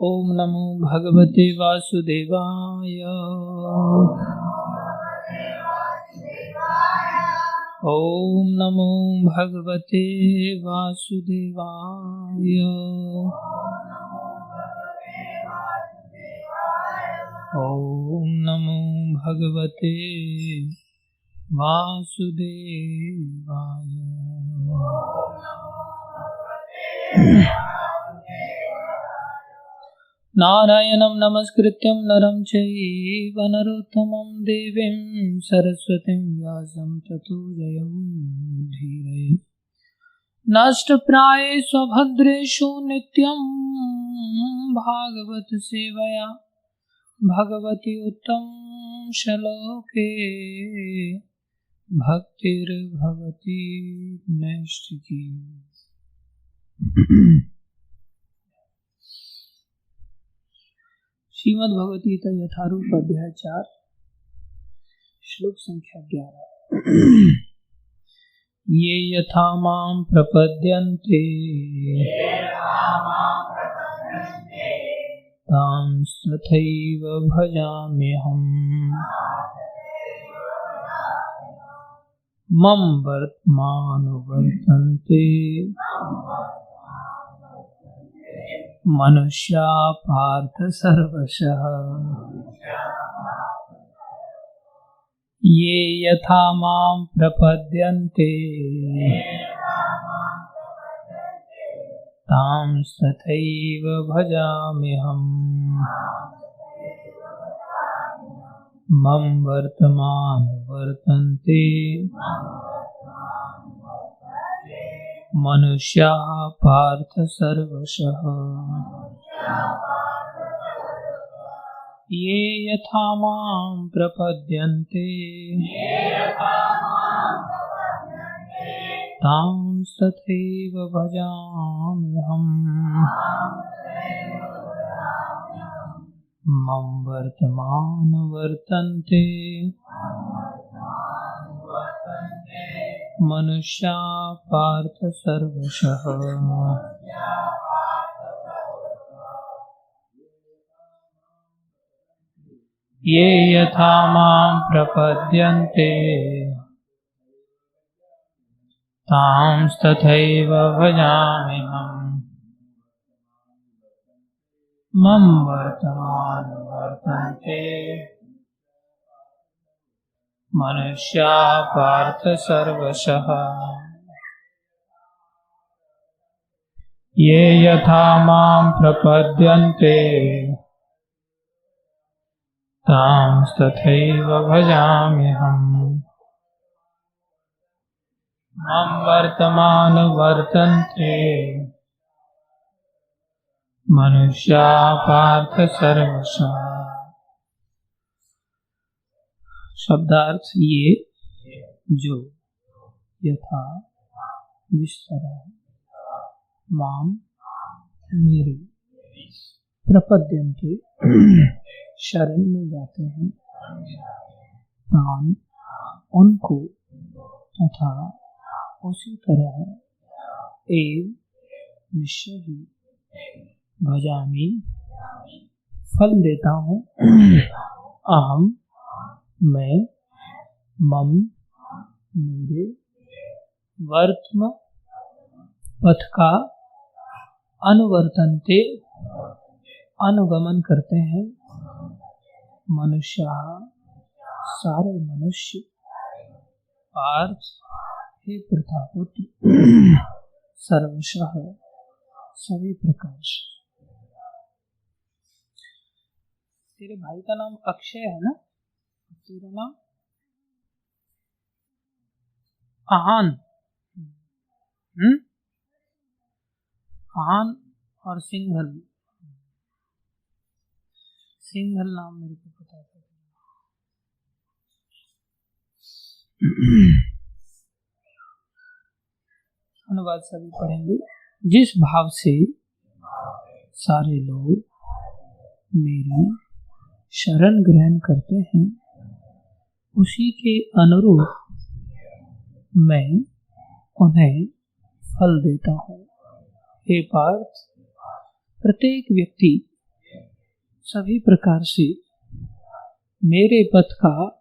ओम नमो भगवते वासुदेवाय। ओम नमो भगवते वासुदेवाय। ओम नमो भगवते वासुदेवाय। नारायणं नमस्कृत्यं नरं चैव नरोत्तमं देवीं सरस्वतीं व्यासं ततो जयमुदीरये। नष्टप्रायेषु भद्रेषु नित्यं भागवत सेवया भगवती उत्तम श्लोके भक्तिर्भवती नैष्ठिकी। श्रीमद् भगवद्गीता यथारूप अध्याय 4 श्लोक संख्या 11। ये यथा मां प्रपद्यन्ते तांस्तथैव भजाम्यहम्। मम वर्तमानुवर्तन्ते मनुष्या पार्थ सर्वशः। ये यथा मां प्रपद्यन्ते तांस्तथैव भजाम्यहम्। मम वर्तमानुवर्तन्ते मनुष्या पार्थ सर्वशः। ये यथा मां प्रपद्यन्ते तांस्तथैव भजाम्यहम्। मम वर्तमानुवर्तन्ते मनुष्या पार्थ सर्वशः। ये यथा मां प्रपद्यन्ते तांस्तथैव भजाम्यहम्। मम वर्तमानुवर्तन्ते मनुष्या पार्थ सर्वशः। ये यथा मां प्रपद्यन्ते तांस्तथैव भजाम्यहम्। मम वर्तमानुवर्तन्ते मनुष्या पार्थ सर्वशः। शब्दार्थ ये जो यथा जिस तरह माम मेरी प्रपद्यन्ते शरण में जाते हैं तान उनको तथा उसी तरह एव निश्चय ही भजामि फल देता हूँ। अहम मैं मम मेरे वर्तम पथ का अनुवर्तन्ते अनुगमन करते हैं मनुष्य सारे मनुष्य पार्थ हे प्रतापति सर्वशः सभी प्रकार। तेरे भाई का नाम अक्षय है ना? तेरा नाम आहान। आहान और सिंघल। सिंघल नाम मेरे को पता है। अनुवाद सभी पढ़ेंगे। जिस भाव से सारे लोग मेरी शरण ग्रहण करते हैं उसी के अनुरूप मैं उन्हें फल देता हूँ। हे पार्थ, प्रत्येक व्यक्ति सभी प्रकार से मेरे पथ का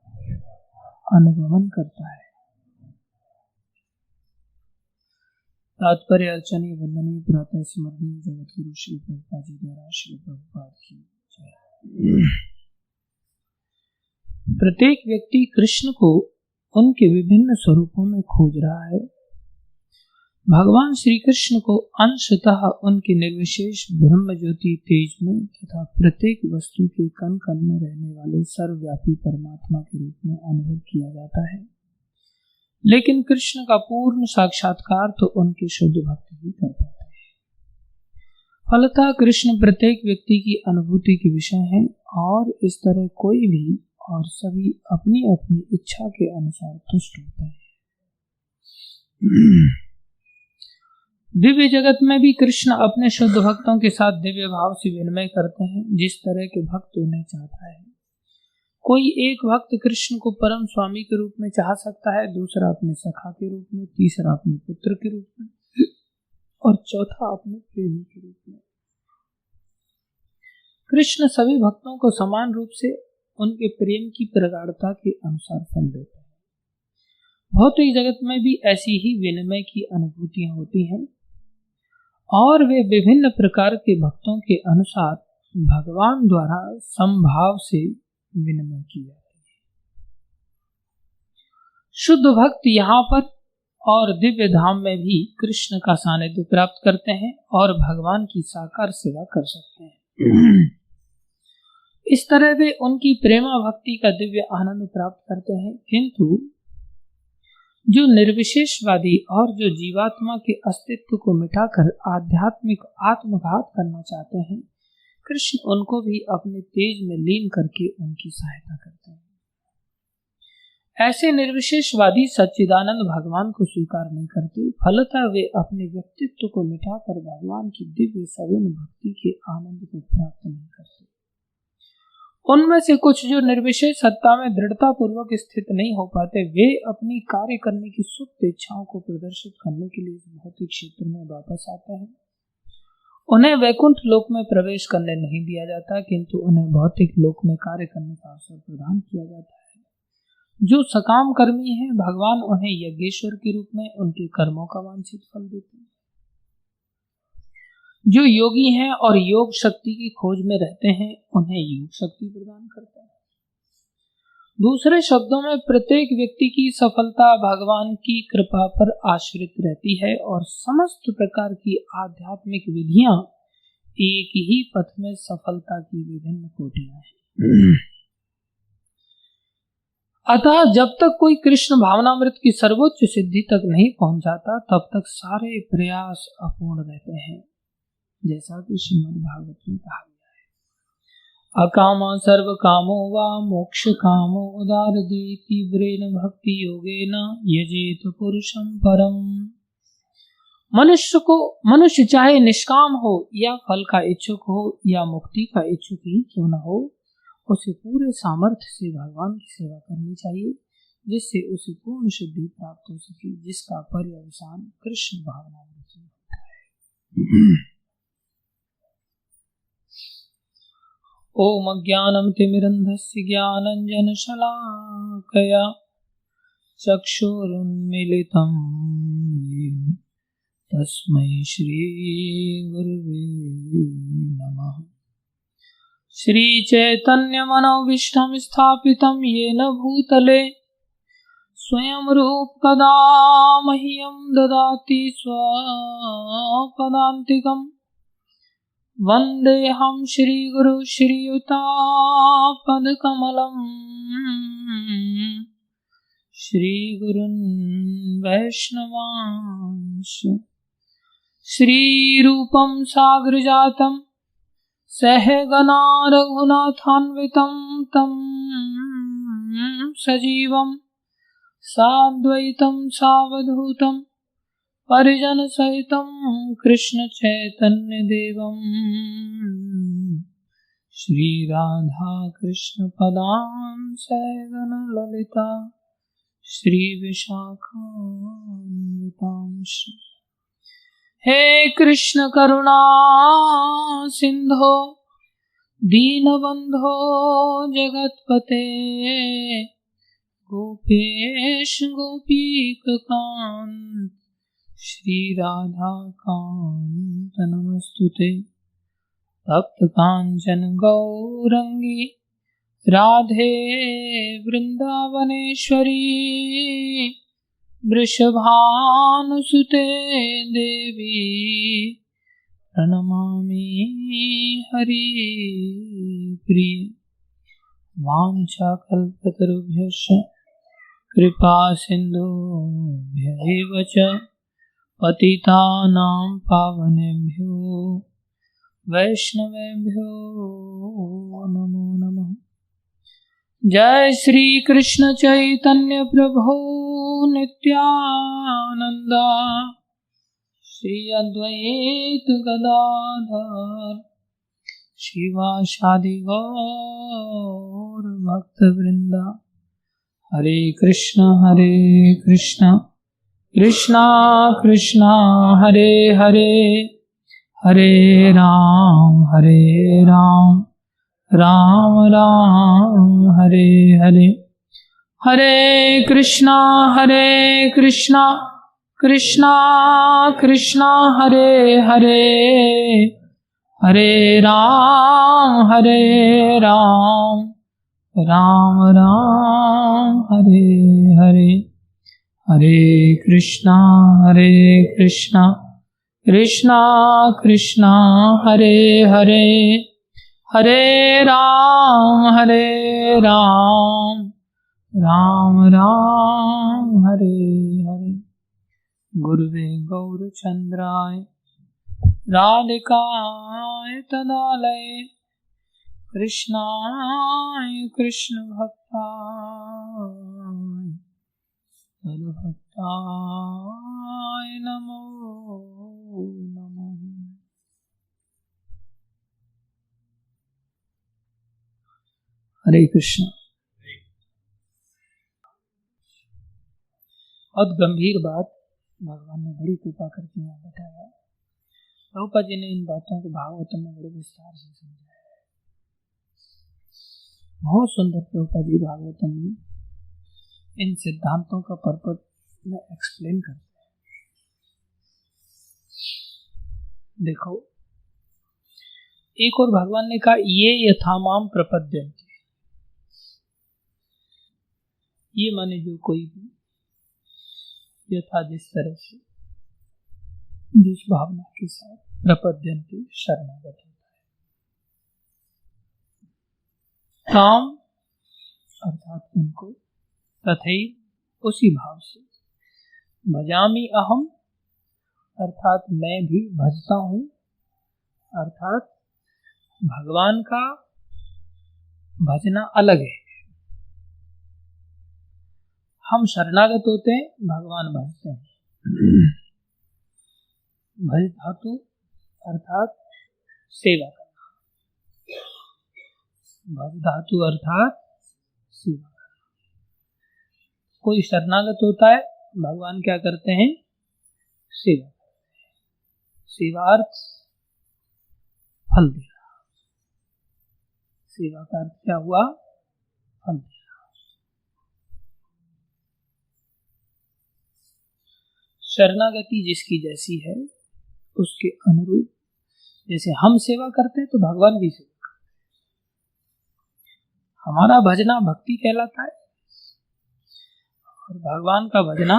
अनुगमन करता है। तात्पर्य अर्चनीय वंदनीय प्रातः स्मरणीय जगत गुरु श्री प्रभुपाद जी द्वारा श्री प्रभुपाद की जय। प्रत्येक व्यक्ति कृष्ण को उनके विभिन्न स्वरूपों में खोज रहा है। भगवान श्री कृष्ण को अंशतः उनके निर्विशेष ब्रह्म ज्योति तेज में तथा प्रत्येक वस्तु के कण कण में रहने वाले सर्वव्यापी परमात्मा के रूप में अनुभव किया जाता है, लेकिन कृष्ण का पूर्ण साक्षात्कार तो उनके शुद्ध भक्त ही कर पाते हैं। फलतः कृष्ण प्रत्येक व्यक्ति की अनुभूति के विषय हैं और इस तरह कोई भी और सभी अपनी अपनी इच्छा के अनुसार तुष्ट होते हैं। दिव्य जगत में भी कृष्ण अपने शुद्ध भक्तों के साथ दिव्य भाव से विनिमय करते हैं, जिस तरह के भक्त उन्हें चाहता है। कोई एक भक्त कृष्ण को परम स्वामी के रूप में चाह सकता है, दूसरा अपने सखा के रूप में, तीसरा अपने पुत्र के रूप में और चौथा अपने प्रेमी के रूप में। कृष्ण सभी भक्तों को समान रूप से उनके प्रेम की प्रगाढ़ता के अनुसार फल देते हैं। भौतिक जगत में भी ऐसी ही विनिमय की अनुभूतियां होती हैं और वे विभिन्न प्रकार के भक्तों के अनुसार भगवान द्वारा समभाव से विनिमय की जाती है। शुद्ध भक्त यहाँ पर और दिव्य धाम में भी कृष्ण का सानिध्य प्राप्त करते हैं और भगवान की साकार सेवा कर सकते हैं। इस तरह वे उनकी प्रेमा भक्ति का दिव्य आनंद प्राप्त करते हैं, किंतु जो निर्विशेषवादी और जो जीवात्मा के अस्तित्व को मिटाकर आध्यात्मिक आत्मघात करना चाहते हैं, कृष्ण उनको भी अपने तेज में लीन करके उनकी सहायता करते हैं। ऐसे निर्विशेषवादी सच्चिदानंद भगवान को स्वीकार नहीं करते, फलतः वे अपने व्यक्तित्व को मिटाकर भगवान की दिव्य सगुण भक्ति के आनंद को प्राप्त नहीं करते। उनमें से कुछ जो निर्विशेष सत्ता में दृढ़ता पूर्वक स्थित नहीं हो पाते, वे अपनी कार्य करने की सुप्त इच्छाओं को प्रदर्शित करने के लिए इस भौतिक क्षेत्र में वापस आते हैं। उन्हें वैकुंठ लोक में प्रवेश करने नहीं दिया जाता, किंतु उन्हें भौतिक लोक में कार्य करने का अवसर प्रदान किया जाता है। जो सकाम कर्मी हैं, भगवान उन्हें यज्ञेश्वर के रूप में उनके कर्मों का वांछित फल देते हैं। जो योगी हैं और योग शक्ति की खोज में रहते हैं, उन्हें योग शक्ति प्रदान करता है। दूसरे शब्दों में प्रत्येक व्यक्ति की सफलता भगवान की कृपा पर आश्रित रहती है और समस्त प्रकार की आध्यात्मिक विधियां एक ही पथ में सफलता की विभिन्न कोटियां हैं। अतः जब तक कोई कृष्ण भावनामृत की सर्वोच्च सिद्धि तक नहीं पहुंच जाता, तब तक सारे प्रयास अपूर्ण रहते हैं, जैसा कि श्रीमद् भागवत में कहा गया है। अकामा सर्व कामो वा मोक्ष कामो उदारदे तीव्रेन भक्ति योगेन यजेत पुरुषं परम। मनुष्य चाहे निष्काम हो या फल का इच्छुक हो या मुक्ति का इच्छुक ही क्यों न हो, उसे पूरे सामर्थ्य से भगवान की सेवा करनी चाहिए, जिससे उसे पूर्ण सिद्धि प्राप्त हो सके, जिसका पर्यवसान कृष्ण भावनामृत में होता है। ओम अज्ञानं तिमिरन्धस्य ज्ञानाञ्जनशलाकया चक्षुरुन्मीलितं येन तस्मै श्रीगुरुवे नमः। श्रीचैतन्यमनोभीष्टं स्थापितं येन भूतले स्वयं रूप कदा मह्यं ददाति स्वपदान्तिकम्। वन्देऽहं श्रीगुरु श्रीयुतापदकमलम् श्रीगुरुन् वैष्णवांश्च। श्रीरूपं साग्रजातं सहगना रघुनाथान्वितं तं सजीवं साद्वैतं सावधूतं परिजन सहितं कृष्ण चैतन्य देवं श्री राधा कृष्ण पदां सहगन ललिता श्री विशाखान्वितांश। हे कृष्ण करुणा सिंधो दीनबंधो जगतपते गोपेश गोपीकांत श्री राधा कांत नमस्तुते। भक्त कांचन गौरंगी राधे वृंदावनेश्वरी वृषभानुसुते देवी प्रणमामि हरिप्रिये। वाञ्छाकल्पतरुभ्यश्च कृपा सिन्धुभ्यैव च पतितानां पावनेभ्यो वैष्णवेभ्यो नमो नमः। जय श्री कृष्ण चैतन्य प्रभु नित्यानंद श्री अद्वैत गदाधर शिवासादि गौर भक्त वृंदा। हरे कृष्ण कृष्णा कृष्णा हरे हरे, हरे राम राम राम हरे हरे। हरे कृष्णा कृष्णा कृष्णा हरे हरे, हरे राम राम राम हरे हरे। हरे कृष्णा कृष्णा कृष्णा हरे हरे, हरे राम राम राम हरे हरे। गुरुवे गौरचंद्राय राधिकाय तदालये कृष्णाय कृष्ण भक्ताय तद्भक्ताय नमो नमः। हरे कृष्ण। बहुत गंभीर बात भगवान ने बड़ी कृपा करके यहाँ बताया। प्रभुपाद जी ने इन बातों को भागवतम में बड़े विस्तार से समझाया। बहुत सुंदर प्रभुपाद जी भागवतम में इन सिद्धांतों का पर्पस में एक्सप्लेन करते हैं। देखो, एक और भगवान ने कहा ये यथामाम प्रपद्यन्ते, ये माने जो कोई भी यथा जिस तरह से जिस भावना के साथ प्रपद्यन्ते शरणागत होता है। काम अर्थात उनको तथैव उसी भाव से भजामि अहम अर्थात मैं भी भजता हूँ, अर्थात भगवान का भजना अलग है। हम शरणागत होते हैं, भगवान भजते हैं। भज धातु अर्थात सेवा करना, भज धातु अर्थात सेवा करना। कोई शरणागत होता है, भगवान क्या करते हैं? सेवा करते हैं। सेवार्थ फल देना। सेवा का अर्थ क्या हुआ? फल देना। शरणागति जिसकी जैसी है उसके अनुरूप, जैसे हम सेवा करते हैं तो भगवान भी सेवा करते हैं। हमारा भजना भक्ति कहलाता है और भगवान का भजना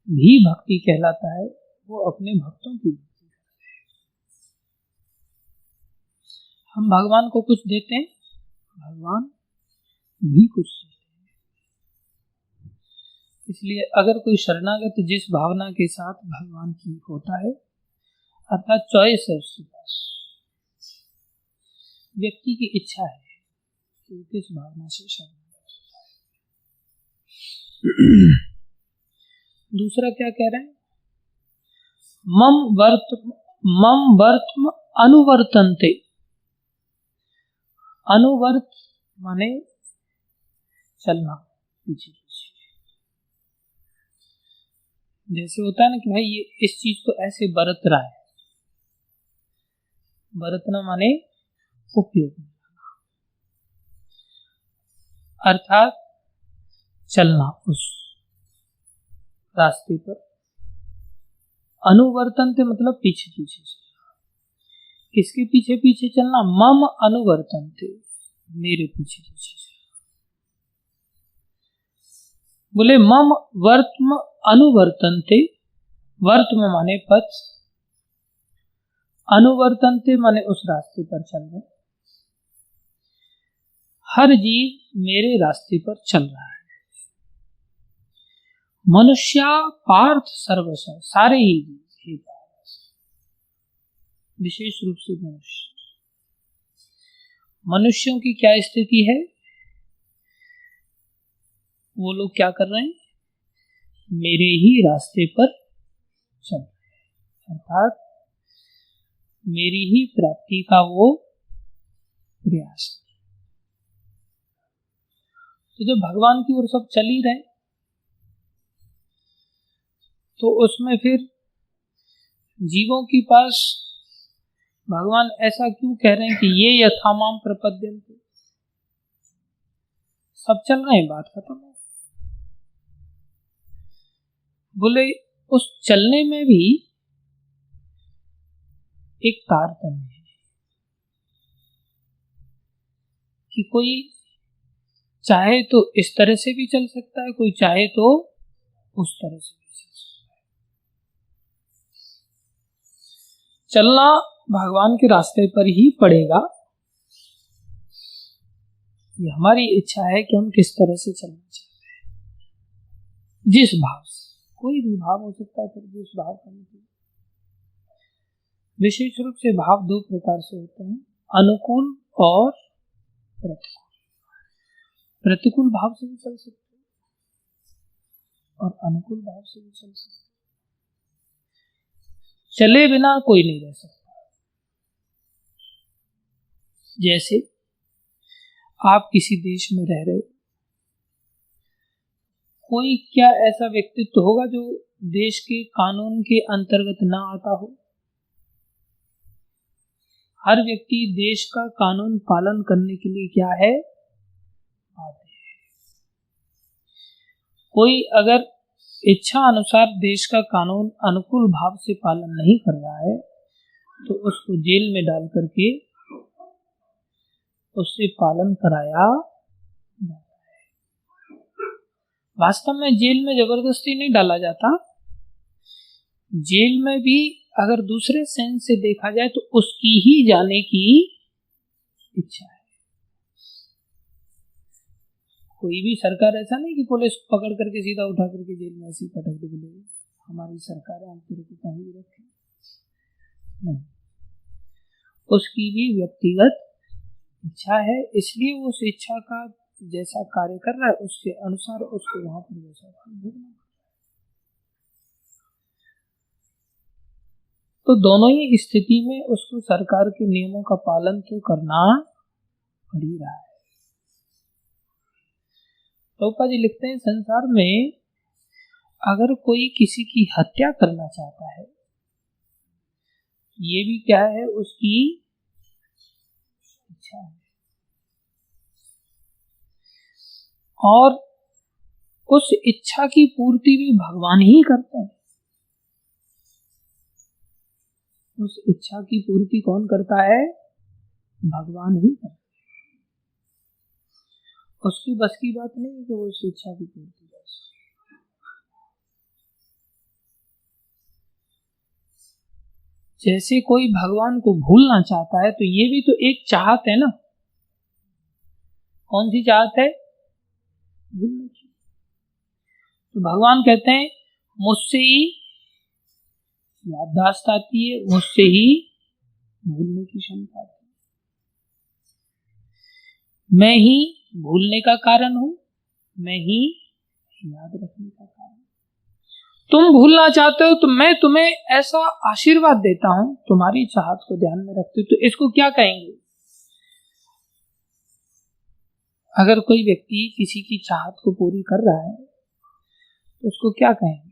भी भक्ति कहलाता है। वो अपने भक्तों की भक्ति करते हैं। हम भगवान को कुछ देते हैं, भगवान भी कुछ देते हैं। इसलिए अगर कोई शरणागत जिस भावना के साथ भगवान की होता है, अर्थात चॉइस है उसके पास, व्यक्ति की इच्छा है कि किस भावना से शरणागत होता है। दूसरा क्या कह रहे हैं? मम वर्तम अनुवर्तन्ते। अनुवर्त माने चलना पीछे पीछे। जैसे होता है ना कि भाई ये इस चीज को ऐसे बरत रहा है। बरतना माने उपयोग में लाना, अर्थात चलना उस रास्ते पर। अनुवर्तन्ते मतलब पीछे पीछे चलना। किसके पीछे पीछे चलना? मम अनुवर्तन्ते, मेरे पीछे पीछे चलना। बोले मम वर्त्म अनुवर्तन्ते, वर्त्म माने पथ, अनुवर्तन्ते माने उस रास्ते पर चल रहे। हर जीव मेरे रास्ते पर चल रहा है। मनुष्या पार्थ सर्वश, सारे ही जीव, विशेष रूप से मनुष्य। मनुष्यों की क्या स्थिति है? वो लोग क्या कर रहे हैं? मेरे ही रास्ते पर चल रहे हैं, अर्थात मेरी ही प्राप्ति का वो प्रयास। तो जब भगवान की ओर सब चल ही रहे, तो उसमें फिर जीवों के पास भगवान ऐसा क्यों कह रहे हैं कि ये यथामाम प्रपद्यन्ते? सब चल रहे हैं, बात खत्म है। बोले उस चलने में भी एक तारतम्य है कि कोई चाहे तो इस तरह से भी चल सकता है, कोई चाहे तो उस तरह से भी चल सकता है। चलना भगवान के रास्ते पर ही पड़ेगा। ये हमारी इच्छा है कि हम किस तरह से चलना चाहते हैं, जिस भाव से। कोई भी भाव हो सकता है, फिर भी उस भाव का मतलब। विशेष रूप से भाव दो प्रकार से होते हैं, अनुकूल और प्रतिकूल। प्रतिकूल भाव से भी चल सकते हैं और अनुकूल भाव से भी चल सकते हैं। चले बिना कोई नहीं रह सकता। जैसे आप किसी देश में रह रहे, कोई क्या ऐसा व्यक्तित्व होगा जो देश के कानून के अंतर्गत ना आता हो? हर व्यक्ति देश का कानून पालन करने के लिए क्या है? आते हैं। कोई अगर इच्छा अनुसार देश का कानून अनुकूल भाव से पालन नहीं कर रहा है, तो उसको जेल में डाल करके उससे पालन कराया जाता है। वास्तव में जेल में जबरदस्ती नहीं डाला जाता। जेल में भी अगर दूसरे सेंस से देखा जाए तो उसकी ही जाने की इच्छा है। कोई भी सरकार ऐसा नहीं कि पुलिस पकड़ करके सीधा उठा करके जेल में ऐसी पटक दे, बोले हमारी सरकार है, हम तेरे को कहीं भी रखें। नहीं, उसकी भी व्यक्तिगत इच्छा है, इसलिए वो उस इच्छा का जैसा कार्य कर रहा है उसके अनुसार उसको वहां पर वैसा भोगना। तो दोनों ही स्थिति में उसको सरकार के नियमों का पालन तो करना पड़ ही रहा है। टोपा जी लिखते हैं, संसार में अगर कोई किसी की हत्या करना चाहता है, ये भी क्या है? उसकी इच्छा है। और उस इच्छा की पूर्ति भी भगवान ही करते हैं। उस इच्छा की पूर्ति कौन करता है? भगवान ही करता है। उसकी बस की बात नहीं है कि वो उस इच्छा की पूर्ति कर। जैसे कोई भगवान को भूलना चाहता है, तो ये भी तो एक चाहत है ना। कौन सी चाहत है? भूलने की। तो भगवान कहते हैं मुझसे ही याददाश्त आती है, मुझसे ही भूलने की क्षमता आती है। मैं ही भूलने का कारण हूं, मैं ही याद रखने का कारण। तुम भूलना चाहते हो तो मैं तुम्हें ऐसा आशीर्वाद देता हूं, तुम्हारी चाहत को ध्यान में रखते हो, तो इसको क्या कहेंगे? अगर कोई व्यक्ति किसी की चाहत को पूरी कर रहा है तो उसको क्या कहेंगे?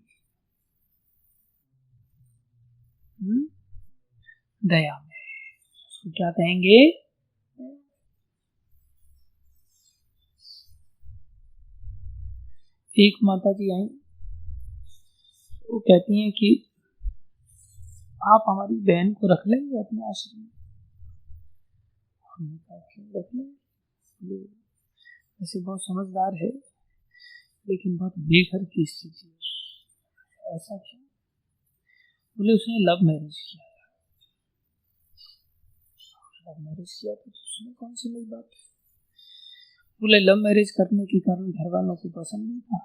दया में। उसको क्या कहेंगे? एक माता जी आई, वो कहती हैं कि आप हमारी बहन को रख लेंगे अपने आश्रम में। हमने कहा क्यों रख लेंगे, वैसे बहुत समझदार है लेकिन बहुत बेघर की स्थिति है। ऐसा क्यों? बोले उसने लव मैरिज किया। लव मैरिज किया तो उसमें कौन सी नई बात है? बोले लव मैरिज करने के कारण घर वालों को पसंद नहीं था,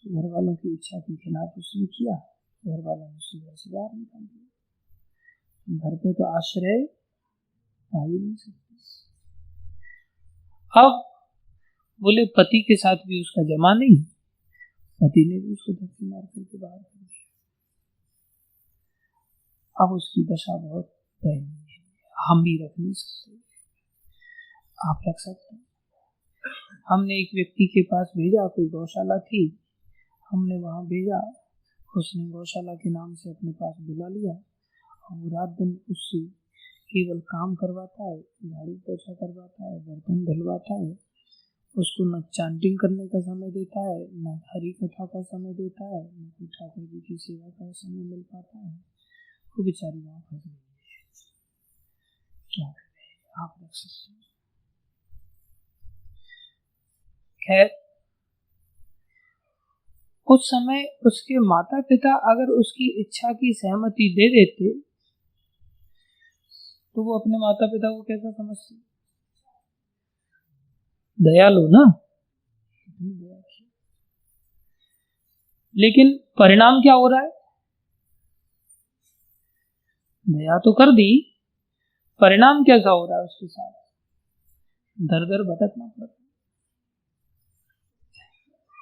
घर वालों की इच्छा के खिलाफ उसने किया, घर वालों ने उसे घर से बाहर निकाल दिया। घर पे तो आश्रय पा ही नहीं सकते। अब बोले पति के साथ भी उसका जमा नहीं, पति ने भी उसको धक्के मार करके बाहर कर दिया। अब उसकी दशा बहुत दयनीय है, हम भी रख नहीं सकते, आप रख सकते हैं। हमने एक व्यक्ति के पास भेजा, कोई गौशाला थी, हमने वहां भेजा, उसने गौशाला के नाम से अपने पास बुला लिया और वो रात दिन उससे केवल काम करवाता है, झाड़ू पोछा करवाता है, बर्तन धुलवाता है। उसको न चांटिंग करने का समय देता है, न हरी कथा का समय देता है, न कोई ठाकुर जी की सेवा का समय मिल पाता है। वो बेचारी वहां फंस गई है, क्या करें, आप रख सकते हैं। खैर उस समय उसके माता पिता अगर उसकी इच्छा की सहमति दे देते तो वो अपने माता पिता को कैसा समझते? दयालु ना, लेकिन परिणाम क्या हो रहा है? दया तो कर दी, परिणाम कैसा हो रहा है उसके साथ? दर दर भटकना पड़ता।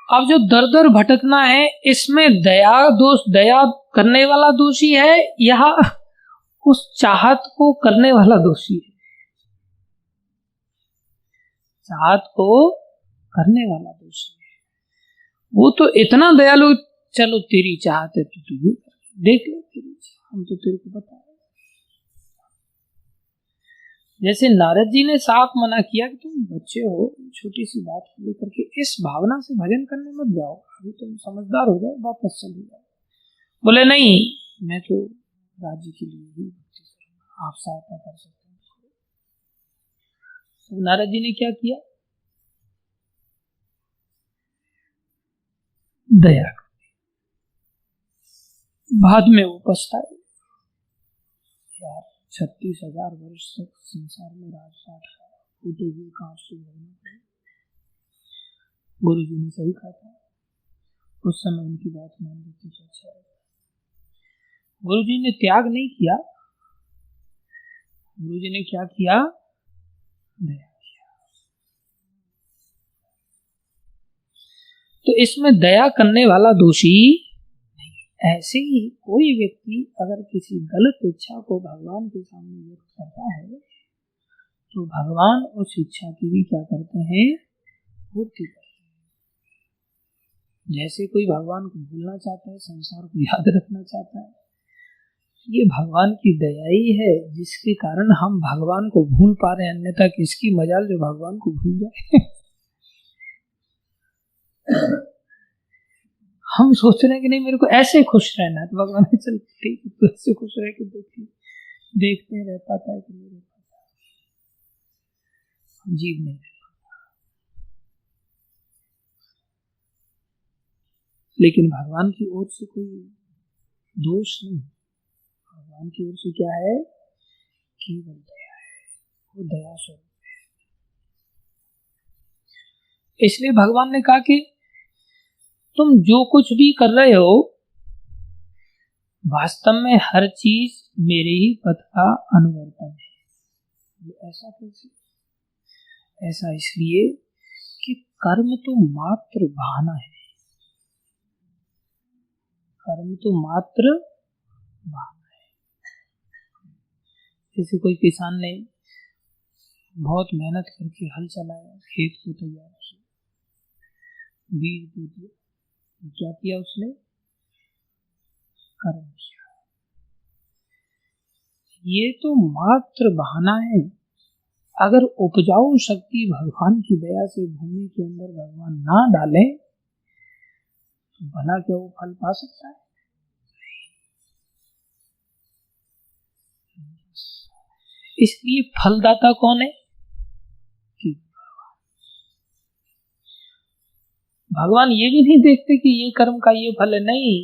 अब जो दर दर भटकना है, इसमें दया करने वाला दोषी है या उस चाहत को करने वाला दोषी है? चाहत को करने वाला दोषी है। वो तो इतना दयालु, चलो तेरी चाहत है तो तू ये देख ले, तेरी हम तो तेरे को बता। जैसे नारद जी ने साफ मना किया कि तुम बच्चे हो, छोटी सी बात को लेकर के इस भावना से भजन करने मत जाओ, अभी तुम समझदार हो जाओ, वापस चले जाओ। बोले नहीं, मैं तो राज्य के लिए ही भक्ति करूंगा, आप सहायता कर सकते हैं। तो नारद जी ने क्या किया? दया। बाद में वो पछताए, यार 36,000 वर्ष तक संसार में राजपाट का फूटे हुए कांच से भरना पड़े। गुरु जी ने सही कहा था, उस समय उनकी बात मान लेती तो अच्छा है। गुरु जी ने त्याग नहीं किया, गुरु जी ने क्या किया? दया किया। तो इसमें दया करने वाला दोषी नहीं। ऐसे ही कोई व्यक्ति अगर किसी गलत इच्छा को भगवान के सामने व्यक्त करता है तो भगवान उस इच्छा की भी क्या करते हैं? पूर्ति करते हैं। जैसे कोई भगवान को भूलना चाहता है, संसार को याद रखना चाहता है, ये भगवान की दया ही है जिसके कारण हम भगवान को भूल पा रहे हैं, अन्यथा किसकी मजाल जो भगवान को भूल जाए। हम सोच रहे हैं कि नहीं मेरे को ऐसे खुश रहना है, तो भगवान ने चल ठीक है तो ऐसे खुश रह के देखते रह पाता है कि नहीं रह पाता, जीव नहीं रह पाता। लेकिन भगवान की ओर से कोई दोष नहीं, भगवान की ओर से क्या है? केवल दया है, वो दया स्वरूप है। इसलिए भगवान ने कहा कि तुम जो कुछ भी कर रहे हो वास्तव में हर चीज मेरे ही पथ का अनुवर्तन है। ऐसा कैसे? ऐसा इसलिए कि कर्म तो मात्र बहाना है, कर्म तो मात्र बहाना है। जैसे कोई किसान ने बहुत मेहनत करके हल चलाया, खेत को तैयार किया, बीज बो दिया, क्या किया उसने? कर्म किया। ये तो मात्र बहाना है, अगर उपजाऊ शक्ति भगवान की दया से भूमि के अंदर भगवान ना डाले तो भला क्या वो फल पा सकता है? इसलिए फलदाता कौन है? भगवान ये भी नहीं देखते कि ये कर्म का ये फल है, नहीं,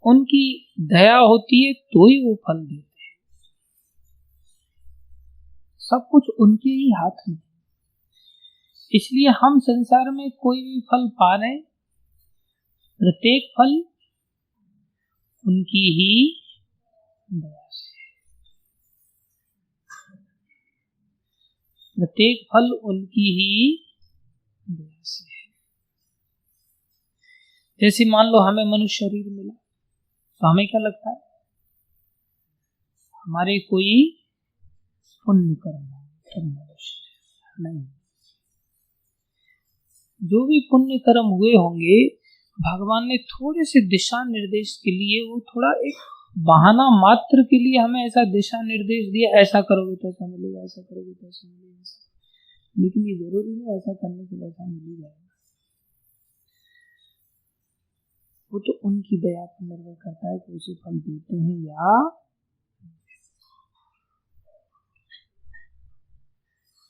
उनकी दया होती है तो ही वो फल देते हैं। सब कुछ उनके ही हाथ में। इसलिए हम संसार में कोई भी फल पा रहे हैं, प्रत्येक फल उनकी ही दया से, प्रत्येक फल उनकी ही दया से। जैसे मान लो हमें मनुष्य शरीर मिला तो हमें क्या लगता है? हमारे कोई पुण्य कर्म नहीं, जो भी पुण्य कर्म हुए होंगे भगवान ने थोड़े से दिशा निर्देश के लिए, वो थोड़ा एक बहाना मात्र के लिए हमें ऐसा दिशा निर्देश दिया, ऐसा करोगे तो ऐसा मिलेगा, ऐसा करोगे तो ऐसा मिलेगा। लेकिन ये जरूरी नहीं ऐसा करने के लिए ऐसा मिल ही जाएगा। वो तो उनकी दया पर निर्भर करता है कि उसे फल देते हैं या।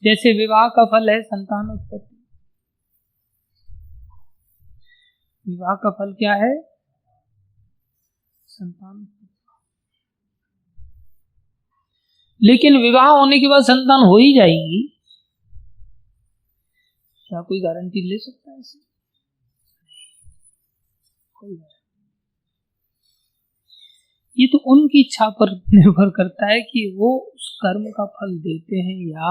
जैसे विवाह का फल है संतान उत्पत्ति। विवाह का फल क्या है? संतान। लेकिन विवाह होने के बाद संतान हो ही जाएगी, क्या कोई गारंटी ले सकता है इसे? ये तो उनकी इच्छा पर निर्भर करता है कि वो उस कर्म का फल देते हैं या।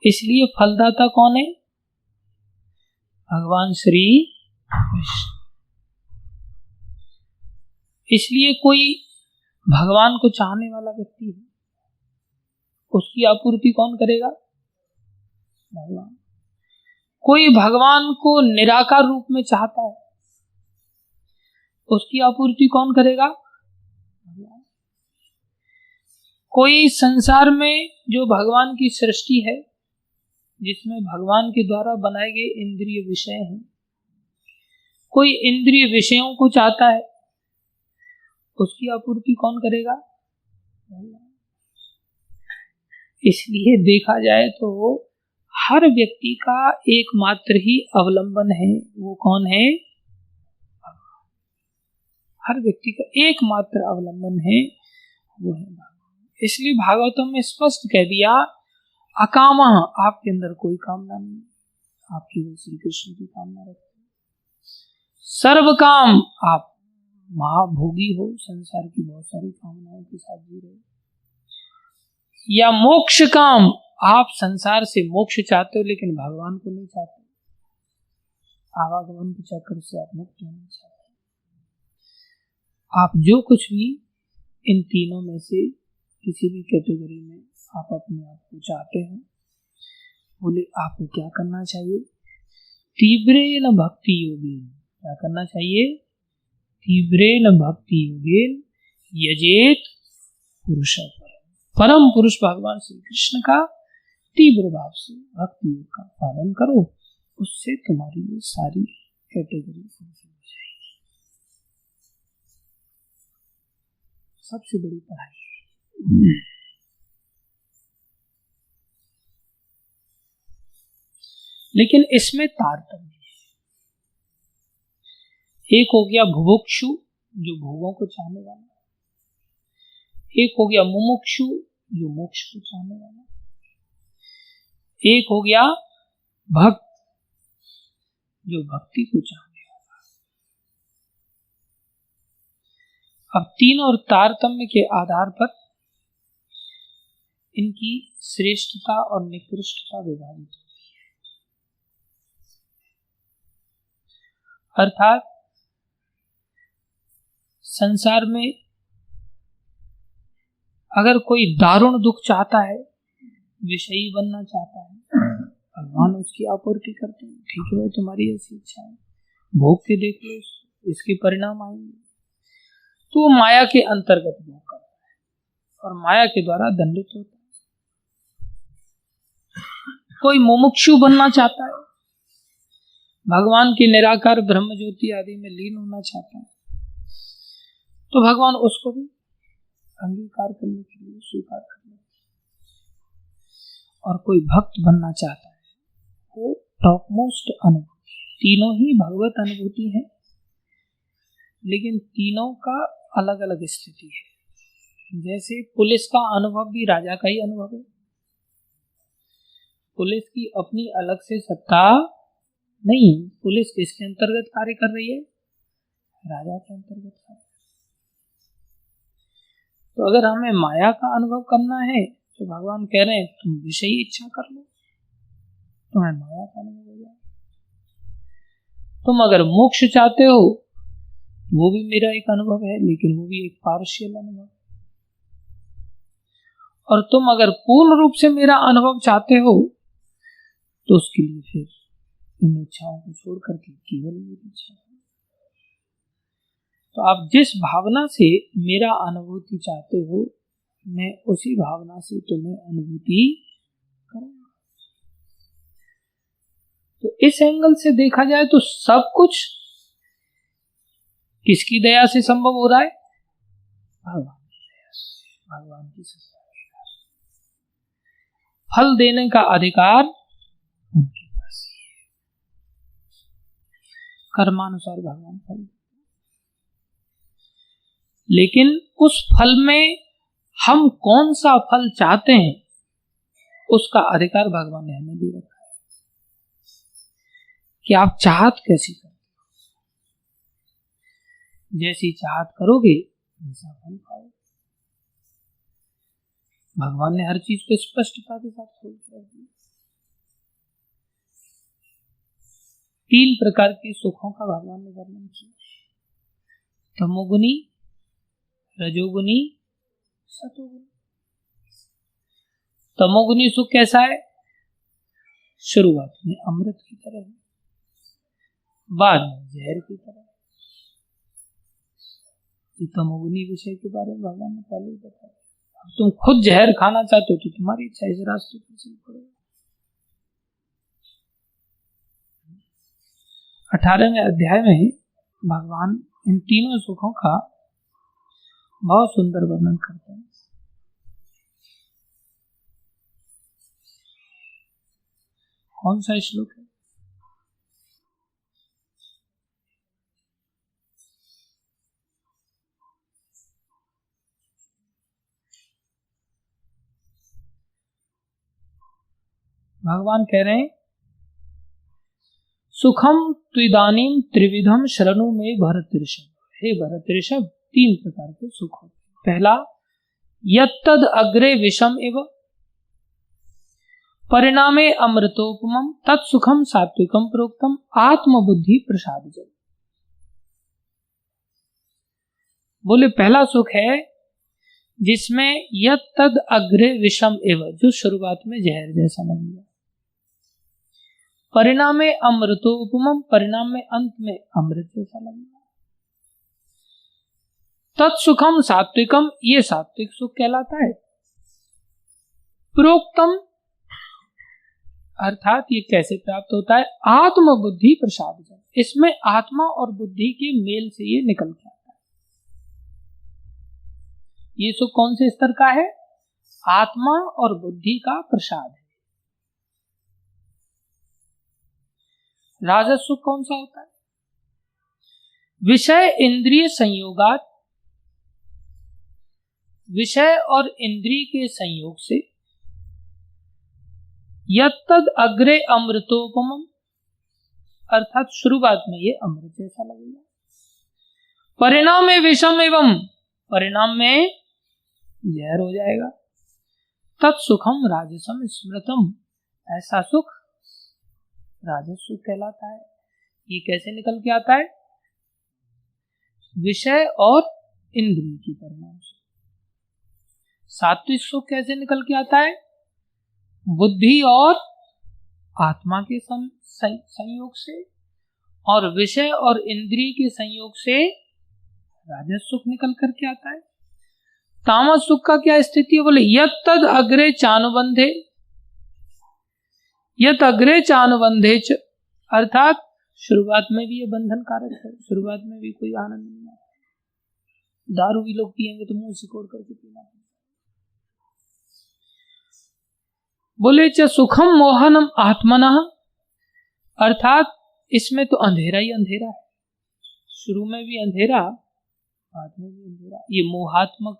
इसलिए फलदाता कौन है? भगवान श्री कृष्ण। इसलिए कोई भगवान को चाहने वाला व्यक्ति है, उसकी आपूर्ति कौन करेगा? भगवान। कोई भगवान को निराकार रूप में चाहता है, उसकी आपूर्ति कौन करेगा? भगवान। कोई संसार में जो भगवान की सृष्टि है, जिसमें भगवान के द्वारा बनाए गए इंद्रिय विषय हैं, कोई इंद्रिय विषयों को चाहता है, उसकी आपूर्ति कौन करेगा? भगवान। इसलिए देखा जाए तो हर व्यक्ति का एकमात्र ही अवलंबन है, वो कौन है? हर व्यक्ति का एकमात्र अवलंबन है, वो है भगवान। इसलिए भागवतम में स्पष्ट कह दिया, अकामा, आपके अंदर कोई कामना नहीं, आप केवल श्री कृष्ण की कामना रखते हैं। सर्व काम, आप महाभोगी हो, संसार की बहुत सारी कामनाओं के साथ जी रहे हो। या मोक्ष काम, आप संसार से मोक्ष चाहते हो लेकिन भगवान को नहीं चाहते, आवागमन के चक्कर से आप मुक्त होना चाहते हो। आप जो कुछ भी इन तीनों में से किसी भी कैटेगरी में आप अपने आप को चाहते हो, बोले आपको क्या करना चाहिए? तीव्रेन भक्ति योगेन, क्या करना चाहिए? तीव्रेन भक्ति योगेन यजेत पुरुषः परम पुरुष भगवान श्री कृष्ण का तीव्र भाव से भक्ति योग का पालन करो, उससे तुम्हारी ये सारी कैटेगरी फुलफिल हो जाएगी। सबसे बड़ी पढ़ाई है। लेकिन इसमें तारतम्य है। एक हो गया भुभुक्षु, जो भोगों को चाहने वाला, एक हो गया मुमुक्षु, जो मोक्ष को चाहने वाला, एक हो गया भक्त, जो भक्ति को चाहने वाला। अब तीन और तारतम्य के आधार पर इनकी श्रेष्ठता और निकृष्टता विभाजित होती है। अर्थात संसार में अगर कोई दारुण दुख चाहता है, विषयी बनना चाहता है, भगवान उसकी आपूर्ति करते हैं। ठीक है, तुम्हारी ऐसी इच्छा है, भोग के देख लो, इसके परिणाम आएंगे। तो वो माया के अंतर्गत भोग करता है और माया के द्वारा दंडित होता है। कोई मुमुक्षु बनना चाहता है, भगवान के निराकार ब्रह्म ज्योति आदि में लीन होना चाहता है, तो भगवान उसको भी अंगीकार करने के लिए स्वीकार कर लेते। और कोई भक्त बनना चाहता है, वो टॉप मोस्ट अनुभूति, तीनों ही भगवत अनुभूति है, लेकिन तीनों का अलग अलग स्थिति है। जैसे पुलिस का अनुभव भी राजा का ही अनुभव है। पुलिस की अपनी अलग से सत्ता नहीं, पुलिस किसके अंतर्गत कार्य कर रही है? राजा के अंतर्गत कार्य। तो अगर हमें माया का अनुभव करना है तो भगवान कह रहे हैं तुम विषयी इच्छा कर लो, तुम्हें माया का अनुभव हो जाए। तुम अगर मोक्ष चाहते हो, वो भी मेरा एक अनुभव है, लेकिन वो भी एक पार्शियल अनुभव। और तुम अगर पूर्ण रूप से मेरा अनुभव चाहते हो, तो उसके लिए फिर इन इच्छाओं को छोड़ करके केवल मेरी इच्छा। तो आप जिस भावना से मेरा अनुभूति चाहते हो, मैं उसी भावना से तुम्हें अनुभूति करूंगा। तो इस एंगल से देखा जाए तो सब कुछ किसकी दया से संभव हो रहा है? भगवान की दया से, भगवान की सत्ता। फल देने का अधिकार उनके पास ही है। कर्मानुसार भगवान फल देते, लेकिन उस फल में हम कौन सा फल चाहते हैं, उसका अधिकार भगवान ने हमें दे रखा है कि आप चाहत कैसी करते हो। जैसी चाहत करोगे वैसा फल पाओगे। भगवान ने हर चीज को स्पष्टता के साथ खोल कर दिया। 3 प्रकार के सुखों का भगवान ने वर्णन किया, तमोगुनी, रजोगुनी, सतोगुनी। तमोगुनी सुख कैसा है? शुरुआत में अमृत की तरह है, बाद में जहर की तरह है। तमोगुनी विषय के बारे में भगवान ने पहले ही बताया। तुम खुद जहर खाना चाहते हो तो तुम्हारी इच्छा इस रास्ते पर चल पड़ेगा। 18वें अध्याय में भगवान इन तीनों सुखों का बहुत सुंदर वर्णन करते हैं। कौन सा श्लोक है? भगवान कह रहे हैं, सुखम त्विदानीम त्रिविधम शरणु में भरत ऋषभ। हे भरत ऋषभ, 3 प्रकार के सुख होते हैं। पहला, यत्तद अग्रे विषम एव परिणामे अमृतोपमम तत्सुखम सात्विकम प्रोक्तम आत्मबुद्धि प्रसादजम। बोले पहला सुख है जिसमें यत्तद अग्रे विषम एव, जो शुरुआत में जहर जैसा लगेगा, परिणामे अमृतोपमम, परिणाम में अंत में अमृत जैसा लगेगा, तत्सुखम सात्विकम, ये सात्विक सुख कहलाता है। प्रोक्तम, अर्थात ये कैसे प्राप्त होता है? आत्मबुद्धि प्रसादजम, इसमें आत्मा और बुद्धि के मेल से ये निकल के आता है। ये सुख कौन से स्तर का है? आत्मा और बुद्धि का प्रसाद है। राजस सुख कौन सा होता है? विषय इंद्रिय संयोगात, विषय और इंद्रिय के संयोग से, यत्तद अग्रे अमृतोपमम, अर्थात शुरुआत में ये अमृत जैसा लगेगा, परिणाम में विषम एवं, परिणाम में जहर हो जाएगा, तत्सुखम राजसम स्मृतम, ऐसा सुख राजस सुख कहलाता है। ये कैसे निकल के आता है? विषय और इंद्रिय की परिणाम से। सात्विक सुख कैसे निकल के आता है? बुद्धि और आत्मा के संयोग से, और विषय और इंद्रिय के संयोग से राजस सुख निकल करके आता है। तामस सुख का क्या स्थिति है? बोले यत तद अग्रे चानुबंधे, यत अग्रे चानुबंधे च, अर्थात शुरुआत में भी ये बंधन कारक है, शुरुआत में भी कोई आनंद नहीं आता। दारू भी लोग पिएंगे तो मुंह सिकोड़ करके पीना है। बोले च सुखम मोहनम आत्मनः, अर्थात इसमें तो अंधेरा ही अंधेरा है, शुरू में भी अंधेरा बाद में भी अंधेरा। ये मोहात्मक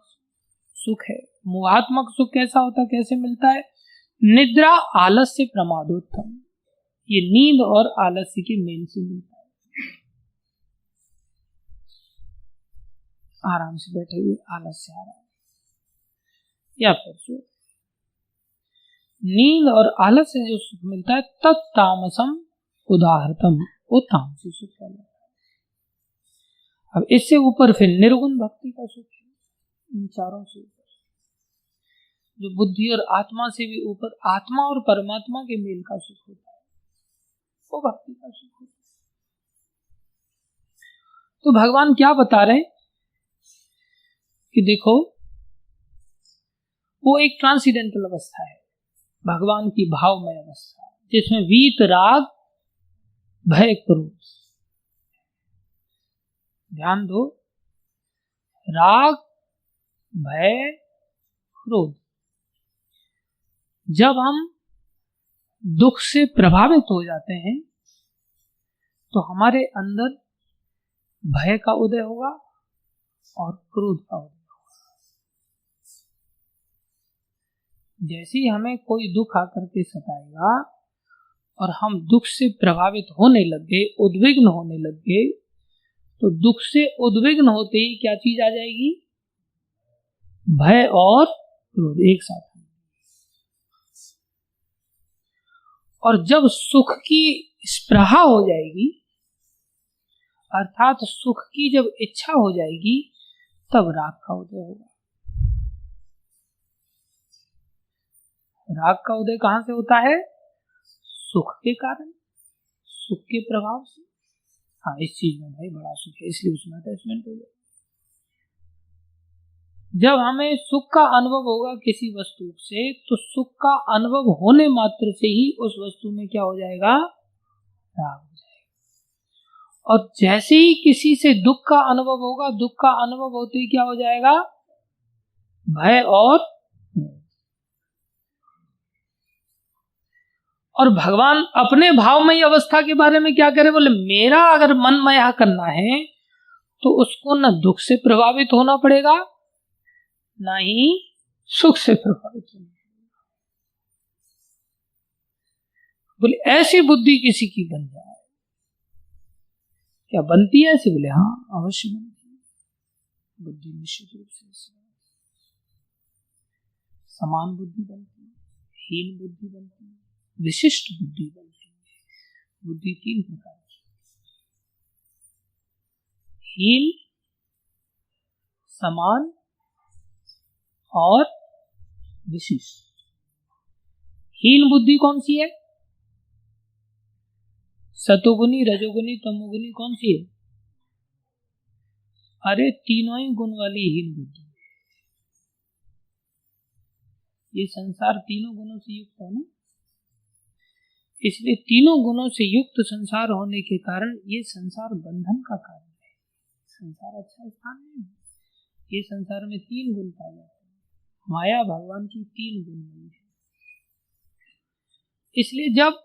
सुख है। मोहात्मक सुख कैसा होता है, कैसे मिलता है? निद्रा आलस्य प्रमादोत्तम, ये नींद और आलस्य के मेल से मिलता है। आराम से बैठे हुए आलस्य आ रहा है, या फिर नींद और आलस्य जो सुख मिलता है तत्तामसम उदाहरतम, वो तामसी सुख कहलाता है। अब इससे ऊपर फिर निर्गुण भक्ति का सुख है, इन चारों से ऊपर, जो बुद्धि और आत्मा से भी ऊपर आत्मा और परमात्मा के मेल का सुख होता है, वो भक्ति का सुख होता है। तो भगवान क्या बता रहे हैं कि देखो, वो एक ट्रांसीडेंटल अवस्था है, भगवान की भावमय अवस्था, जिसमें वीत राग भय क्रोध। ध्यान दो, राग भय क्रोध। जब हम दुख से प्रभावित हो जाते हैं तो हमारे अंदर भय का उदय होगा और क्रोध का उदय होगा। जैसे ही हमें कोई दुख आकर के सताएगा और हम दुख से प्रभावित होने लग गए, उद्विग्न होने लग गए, तो दुख से उद्विग्न होते ही क्या चीज आ जाएगी? भय और क्रोध एक साथ। और जब सुख की स्पृहा हो जाएगी, अर्थात सुख की जब इच्छा हो जाएगी, तब राग का उदय होगा। राग का उदय कहां से होता है? सुख के कारण, सुख के प्रभाव से। हाँ, इस चीज में भाई बड़ा सुख है, इसलिए उसमें अटैचमेंट हो जाएगा। जब हमें सुख का अनुभव होगा किसी वस्तु से, तो सुख का अनुभव होने मात्र से ही उस वस्तु में क्या हो जाएगा? राग हो जाएगा। और जैसे ही किसी से दुख का अनुभव होगा, दुख का अनुभव होते ही क्या हो जाएगा? भय और भगवान अपने भावमय अवस्था के बारे में क्या करे? बोले मेरा अगर मन मया करना है तो उसको न दुख से प्रभावित होना पड़ेगा, ना ही सुख से प्रभावित होना पड़ेगा। बोले ऐसी बुद्धि किसी की बन जाए, क्या बनती है ऐसी? बोले हाँ, अवश्य बनती है। बुद्धि निश्चित रूप से समान बुद्धि बनती है, हीन बुद्धि बनती है, विशिष्ट बुद्धि बनती है। बुद्धि तीन प्रकार की, हीन, समान और विशिष्ट। हीन बुद्धि कौन सी है? सतोगुनी, रजोगुनी, तमोगुनी, कौन सी है? अरे तीनों ही गुण वाली हीन बुद्धि। ये संसार तीनों गुणों से युक्त है ना, इसलिए तीनों गुणों से युक्त संसार होने के कारण ये संसार बंधन का कारण है। संसार अच्छा स्थान नहीं है। ये संसार में तीन गुण पाए जाते हैं, माया भगवान की तीन गुण वाली है। इसलिए जब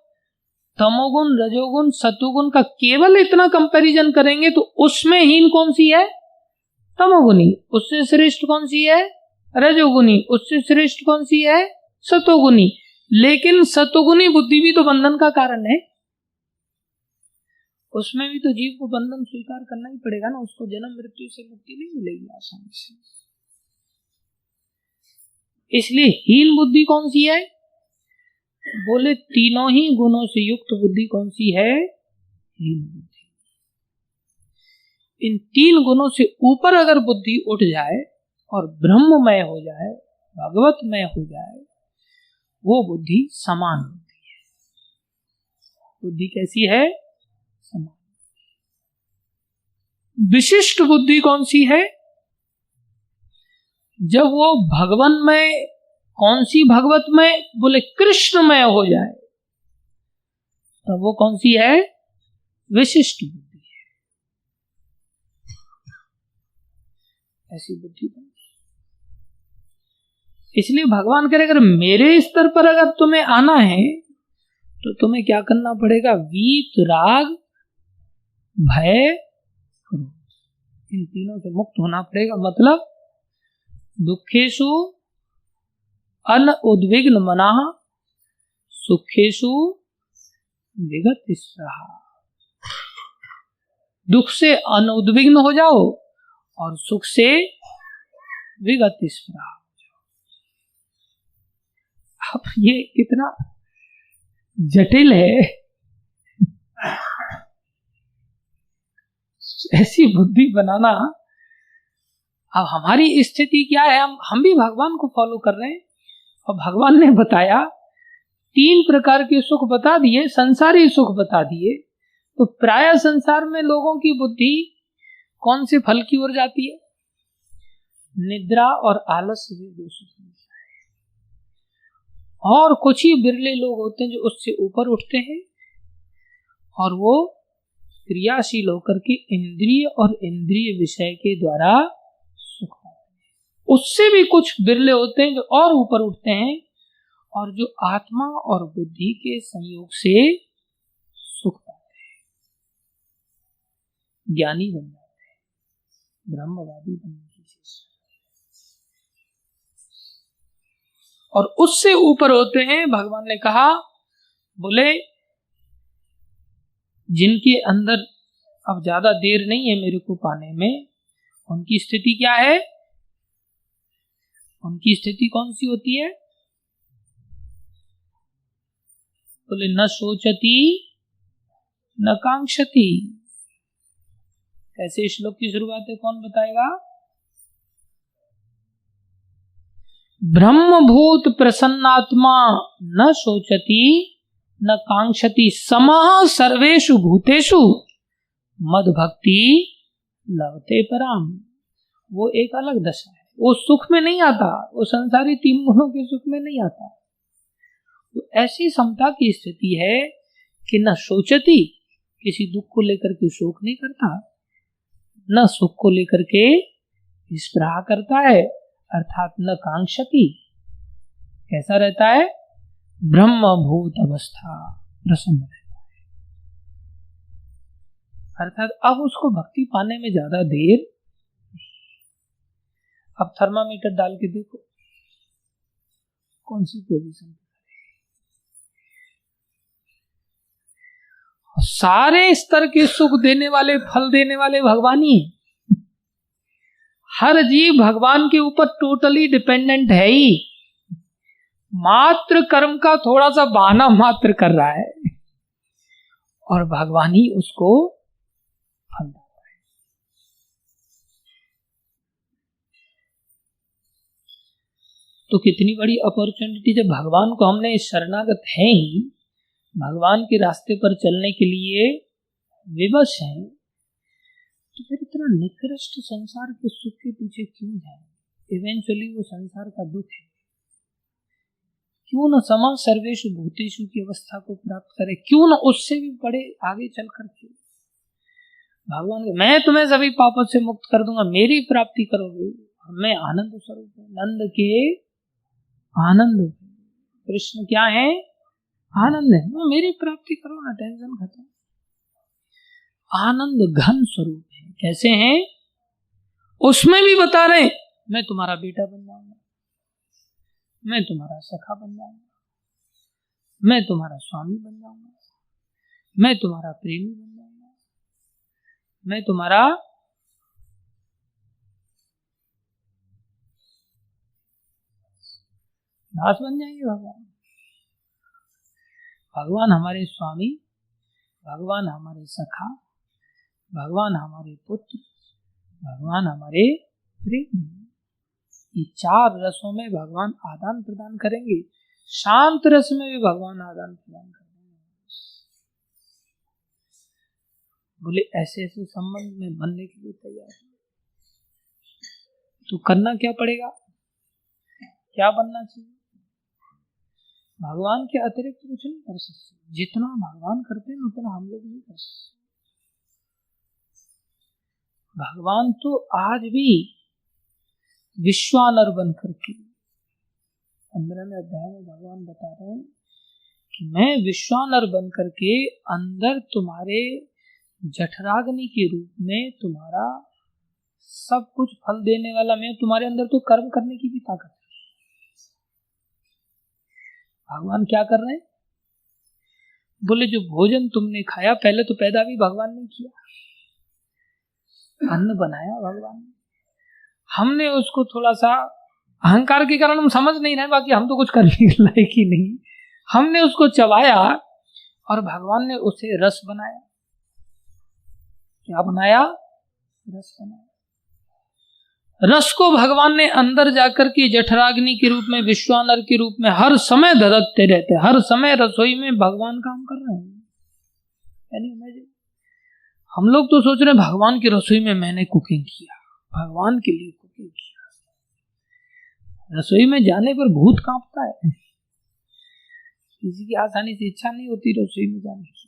तमोगुण, रजोगुण, सतोगुण का केवल इतना कंपैरिजन करेंगे तो उसमें हीन कौन सी है? तमोगुनी। उससे श्रेष्ठ कौन सी है? रजोगुनी। उससे श्रेष्ठ कौन सी है? सतोगुनी। लेकिन सतोगुनी बुद्धि भी तो बंधन का कारण है, उसमें भी तो जीव को बंधन स्वीकार करना ही पड़ेगा ना, उसको जन्म मृत्यु से मुक्ति नहीं मिलेगी आसानी से। इसलिए हीन बुद्धि कौन सी है? बोले तीनों ही गुणों से युक्त बुद्धि कौन सी है? हीन बुद्धि। इन तीन गुणों से ऊपर अगर बुद्धि उठ जाए और ब्रह्ममय हो जाए, भगवतमय हो जाए, वो बुद्धि समान बुद्धि है। बुद्धि कैसी है? समान। विशिष्ट बुद्धि कौन सी है? जब वो भगवान में, कौन सी भगवत में? बोले कृष्णमय हो जाए, तब वो कौन सी है? विशिष्ट बुद्धि है। ऐसी बुद्धि बनी। इसलिए भगवान कह रहे अगर मेरे स्तर पर अगर तुम्हें आना है तो तुम्हें क्या करना पड़ेगा? वीत, राग, भय, क्रोध, इन तीनों से मुक्त होना पड़ेगा। मतलब दुखेषु अनुद्विग्न मनाः, सुखेषु विगत स्पृहा। दुख से अनुद्विग्न हो जाओ और सुख से विगत स्पृहा। अब ये कितना जटिल है। ऐसी बुद्धि बनाना। अब हमारी स्थिति क्या है? हम भी भगवान को फॉलो कर रहे हैं और भगवान ने बताया 3 प्रकार के सुख बता दिए, संसारी सुख बता दिए। तो प्राय संसार में लोगों की बुद्धि कौन से फल की ओर जाती है? निद्रा और आलस्य भी 2 सुख मिलता है। और कुछ ही बिरले लोग होते हैं जो उससे ऊपर उठते हैं और वो क्रियाशील होकर के इंद्रिय और इंद्रिय विषय के द्वारा सुख पाते हैं। उससे भी कुछ बिरले होते हैं जो और ऊपर उठते हैं और जो आत्मा और बुद्धि के संयोग से सुख पाते हैं, ज्ञानी बन जाते हैं, ब्रह्मवादी बनने की चेष्टा। और उससे ऊपर होते हैं, भगवान ने कहा, बोले जिनके अंदर अब ज्यादा देर नहीं है मेरे को पाने में, उनकी स्थिति क्या है? उनकी स्थिति कौन सी होती है? बोले न सोचती न कांक्षती। कैसे श्लोक की शुरुआत है? कौन बताएगा? ब्रह्मभूत प्रसन्नात्मा न सोचती न कांक्षति समः सर्वेषु भूतेषु मद भक्ति लभते पराम। वो एक अलग दशा है, वो सुख में नहीं आता, वो संसारी 3 गुणों के सुख में नहीं आता। तो ऐसी समता की स्थिति है कि न सोचती, किसी दुख को लेकर के शोक नहीं करता, न सुख को लेकर के स्पृहा करता है, अर्थात न कांक्षति। कैसा रहता है? ब्रह्मभूत अवस्था, प्रसन्न रहता है। अर्थात अब उसको भक्ति पाने में ज्यादा देर नहीं। अब थर्मामीटर डाल के देखो कौन सी पोजीशन पे है। सारे स्तर के सुख देने वाले, फल देने वाले भगवान ही है। हर जीव भगवान के ऊपर टोटली डिपेंडेंट है ही, मात्र कर्म का थोड़ा सा बहाना मात्र कर रहा है और भगवान ही उसको फल देता है। तो कितनी बड़ी अपॉर्चुनिटी, जब भगवान को हमने शरणागत है ही, भगवान के रास्ते पर चलने के लिए विवश हैं, तो फिर इतना निकृष्ट संसार के सुख के पीछे क्यों जाए? इवेंचुअली वो संसार का दुख है। क्यों न समः सर्वेषु भूतेषु की अवस्था को प्राप्त करे? क्यों न उससे भी बड़े आगे चल करके भगवान, मैं तुम्हें सभी पापों से मुक्त कर दूंगा, मेरी प्राप्ति करोगे, मैं आनंद स्वरूप हूं, नंद के आनंद। कृष्ण क्या है? आनंद है। मेरी प्राप्ति करो ना, टेंशन खत्म। आनंद घन स्वरूप है। कैसे हैं? उसमें भी बता रहे, मैं तुम्हारा बेटा बन जाऊंगा, मैं तुम्हारा सखा बन जाऊंगा, मैं तुम्हारा स्वामी बन जाऊंगा, मैं तुम्हारा प्रेमी बन जाऊंगा, मैं तुम्हारा दास बन जाएंगे। भगवान हमारे स्वामी, भगवान हमारे सखा, भगवान हमारे पुत्र, भगवान हमारे प्रेमी। ये 4 रसों में भगवान आदान प्रदान करेंगे। शांत रस में भी भगवान आदान प्रदान करेंगे। बोले ऐसे ऐसे संबंध में बनने के लिए तैयार है। तो करना क्या पड़ेगा, क्या बनना चाहिए? भगवान के अतिरिक्त कुछ नहीं कर सकते। जितना भगवान करते हैं उतना हम लोग नहीं कर सकते। भगवान तो आज भी विश्वानर बन करके 15वें अध्याय में भगवान बता रहे हैं कि मैं विश्वानर बन करके अंदर तुम्हारे जठराग्नि के रूप में तुम्हारा सब कुछ फल देने वाला मैं, तुम्हारे अंदर तो कर्म करने की भी ताकत है। भगवान क्या कर रहे हैं? बोले जो भोजन तुमने खाया पहले तो पैदा भी भगवान ने किया, अन्न बनाया भगवान ने, हमने उसको थोड़ा सा अहंकार के कारण हम समझ नहीं रहे, बाकी हम तो कुछ करने के लायक ही नहीं, हमने उसको चबाया और भगवान ने उसे रस बनाया। क्या बनाया? रस बनाया। रस को भगवान ने अंदर जाकर के जठराग्नि के रूप में, विश्वानर के रूप में हर समय धड़कते रहते, हर समय रसोई में भगवान काम कर रहे हैं। यानी हम लोग तो सोच रहे हैं भगवान की रसोई में मैंने कुकिंग किया, भगवान के लिए कुकिंग किया। रसोई में जाने पर भूत कांपता है, किसी की आसानी से इच्छा नहीं होती रसोई में जाने की।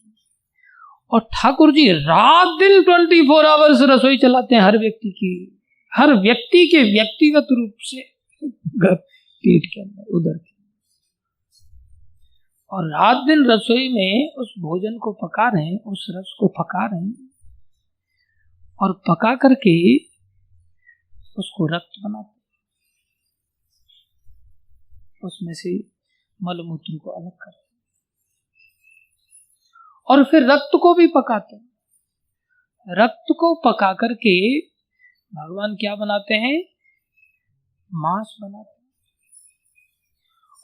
और ठाकुर जी रात दिन 24 आवर्स रसोई चलाते हैं हर व्यक्ति की, हर व्यक्ति के व्यक्तिगत रूप से पेट के अंदर, उधर के, और रात दिन रसोई में उस भोजन को पका रहे हैं, उस रस को पका रहे हैं, और पका करके उसको रक्त बनाते, उसमें से मलमूत्र को अलग करते, और फिर रक्त को भी पकाते हैं। रक्त को पका करके भगवान क्या बनाते हैं? मांस बनाते हैं,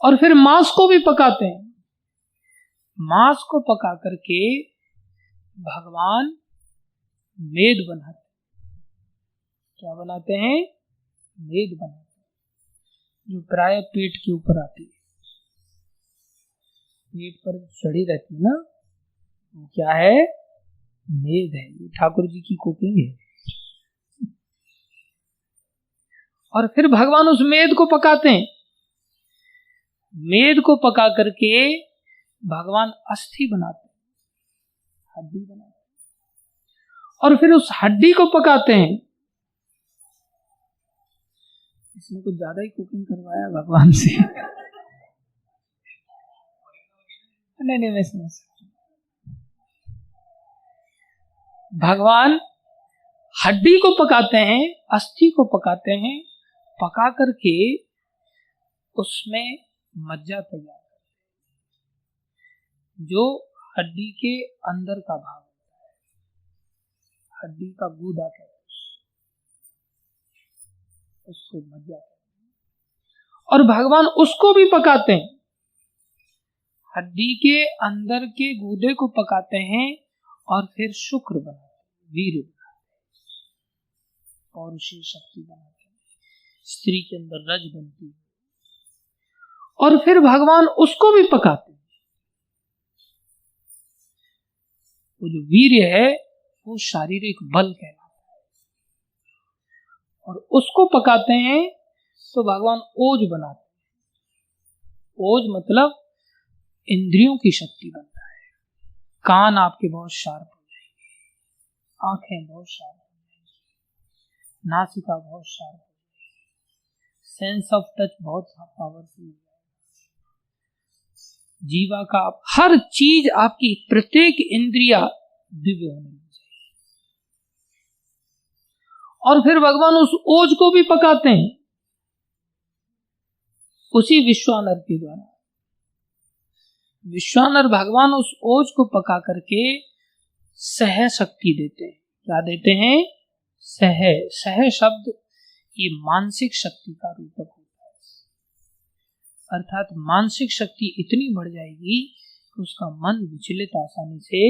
और फिर मांस को भी पकाते हैं। मांस को पका करके भगवान मेद बनाते हैं। क्या बनाते हैं? मेद बनाते हैं, जो प्राय पेट के ऊपर आती है, पेट पर चढ़ी रहती है ना, वो क्या है? मेद है। ये ठाकुर जी की कुकिंग है। और फिर भगवान उस मेद को पकाते हैं। मेद को पका करके भगवान अस्थि बनाते हैं, हड्डी बनाते हैं, और फिर उस हड्डी को पकाते हैं। इसने कुछ ज्यादा ही कुकिंग करवाया भगवान से। नहीं मैं समझ सकता। भगवान हड्डी को पकाते हैं, अस्थि को पकाते हैं, पका करके उसमें मज्जा तैयार करते हैं, जो हड्डी के अंदर का भाग होता है, हड्डी का गूदा कहते हैं, उसको मज्जा कहते हैं। और भगवान उसको भी पकाते हैं, हड्डी के अंदर के गूदे को पकाते हैं, और फिर शुक्र बनाते हैं, वीर बनाते हैं, पौरुषीय शक्ति बनाते हैं, स्त्री के अंदर रज बनती है, और फिर भगवान उसको भी पकाते हैं। वो जो वीर्य है वो शारीरिक बल कहलाता है, और उसको पकाते हैं तो भगवान ओज बनाते हैं। ओज मतलब इंद्रियों की शक्ति बनता है। कान आपके बहुत शार्प हो जाएंगे, आंखें बहुत शार्प हो जाएंगी, नासिका बहुत शार्प हो जाएगी, सेंस ऑफ टच बहुत पावरफुल हो जाएगा, जीवा का हर चीज, आपकी प्रत्येक इंद्रिया दिव्य होने लग जाएगी। और फिर भगवान उस ओज को भी पकाते हैं उसी विश्वानर के द्वारा। विश्वानर भगवान उस ओज को पका करके सह शक्ति देते हैं। क्या देते हैं? सह। सह शब्द ये मानसिक शक्ति का रूपक होता है, अर्थात मानसिक शक्ति इतनी बढ़ जाएगी कि उसका मन विचलित आसानी से,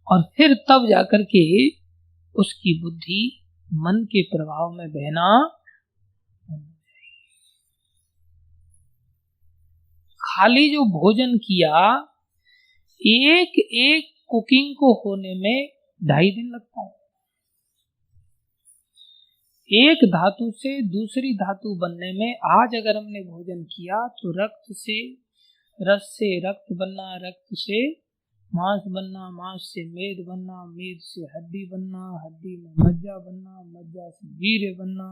और फिर तब जाकर के उसकी बुद्धि मन के प्रभाव में बहना बंद हो जाएगी। खाली जो भोजन किया एक एक कुकिंग को होने में 2.5 दिन लगता है। एक धातु से दूसरी धातु बनने में, आज अगर हमने भोजन किया तो रक्त से रस से रक्त बनना, रक्त से मांस बनना, मांस से मेद बनना, मेद से हड्डी बनना, हड्डी में मज्जा बनना, मज्जा से वीर्य बनना,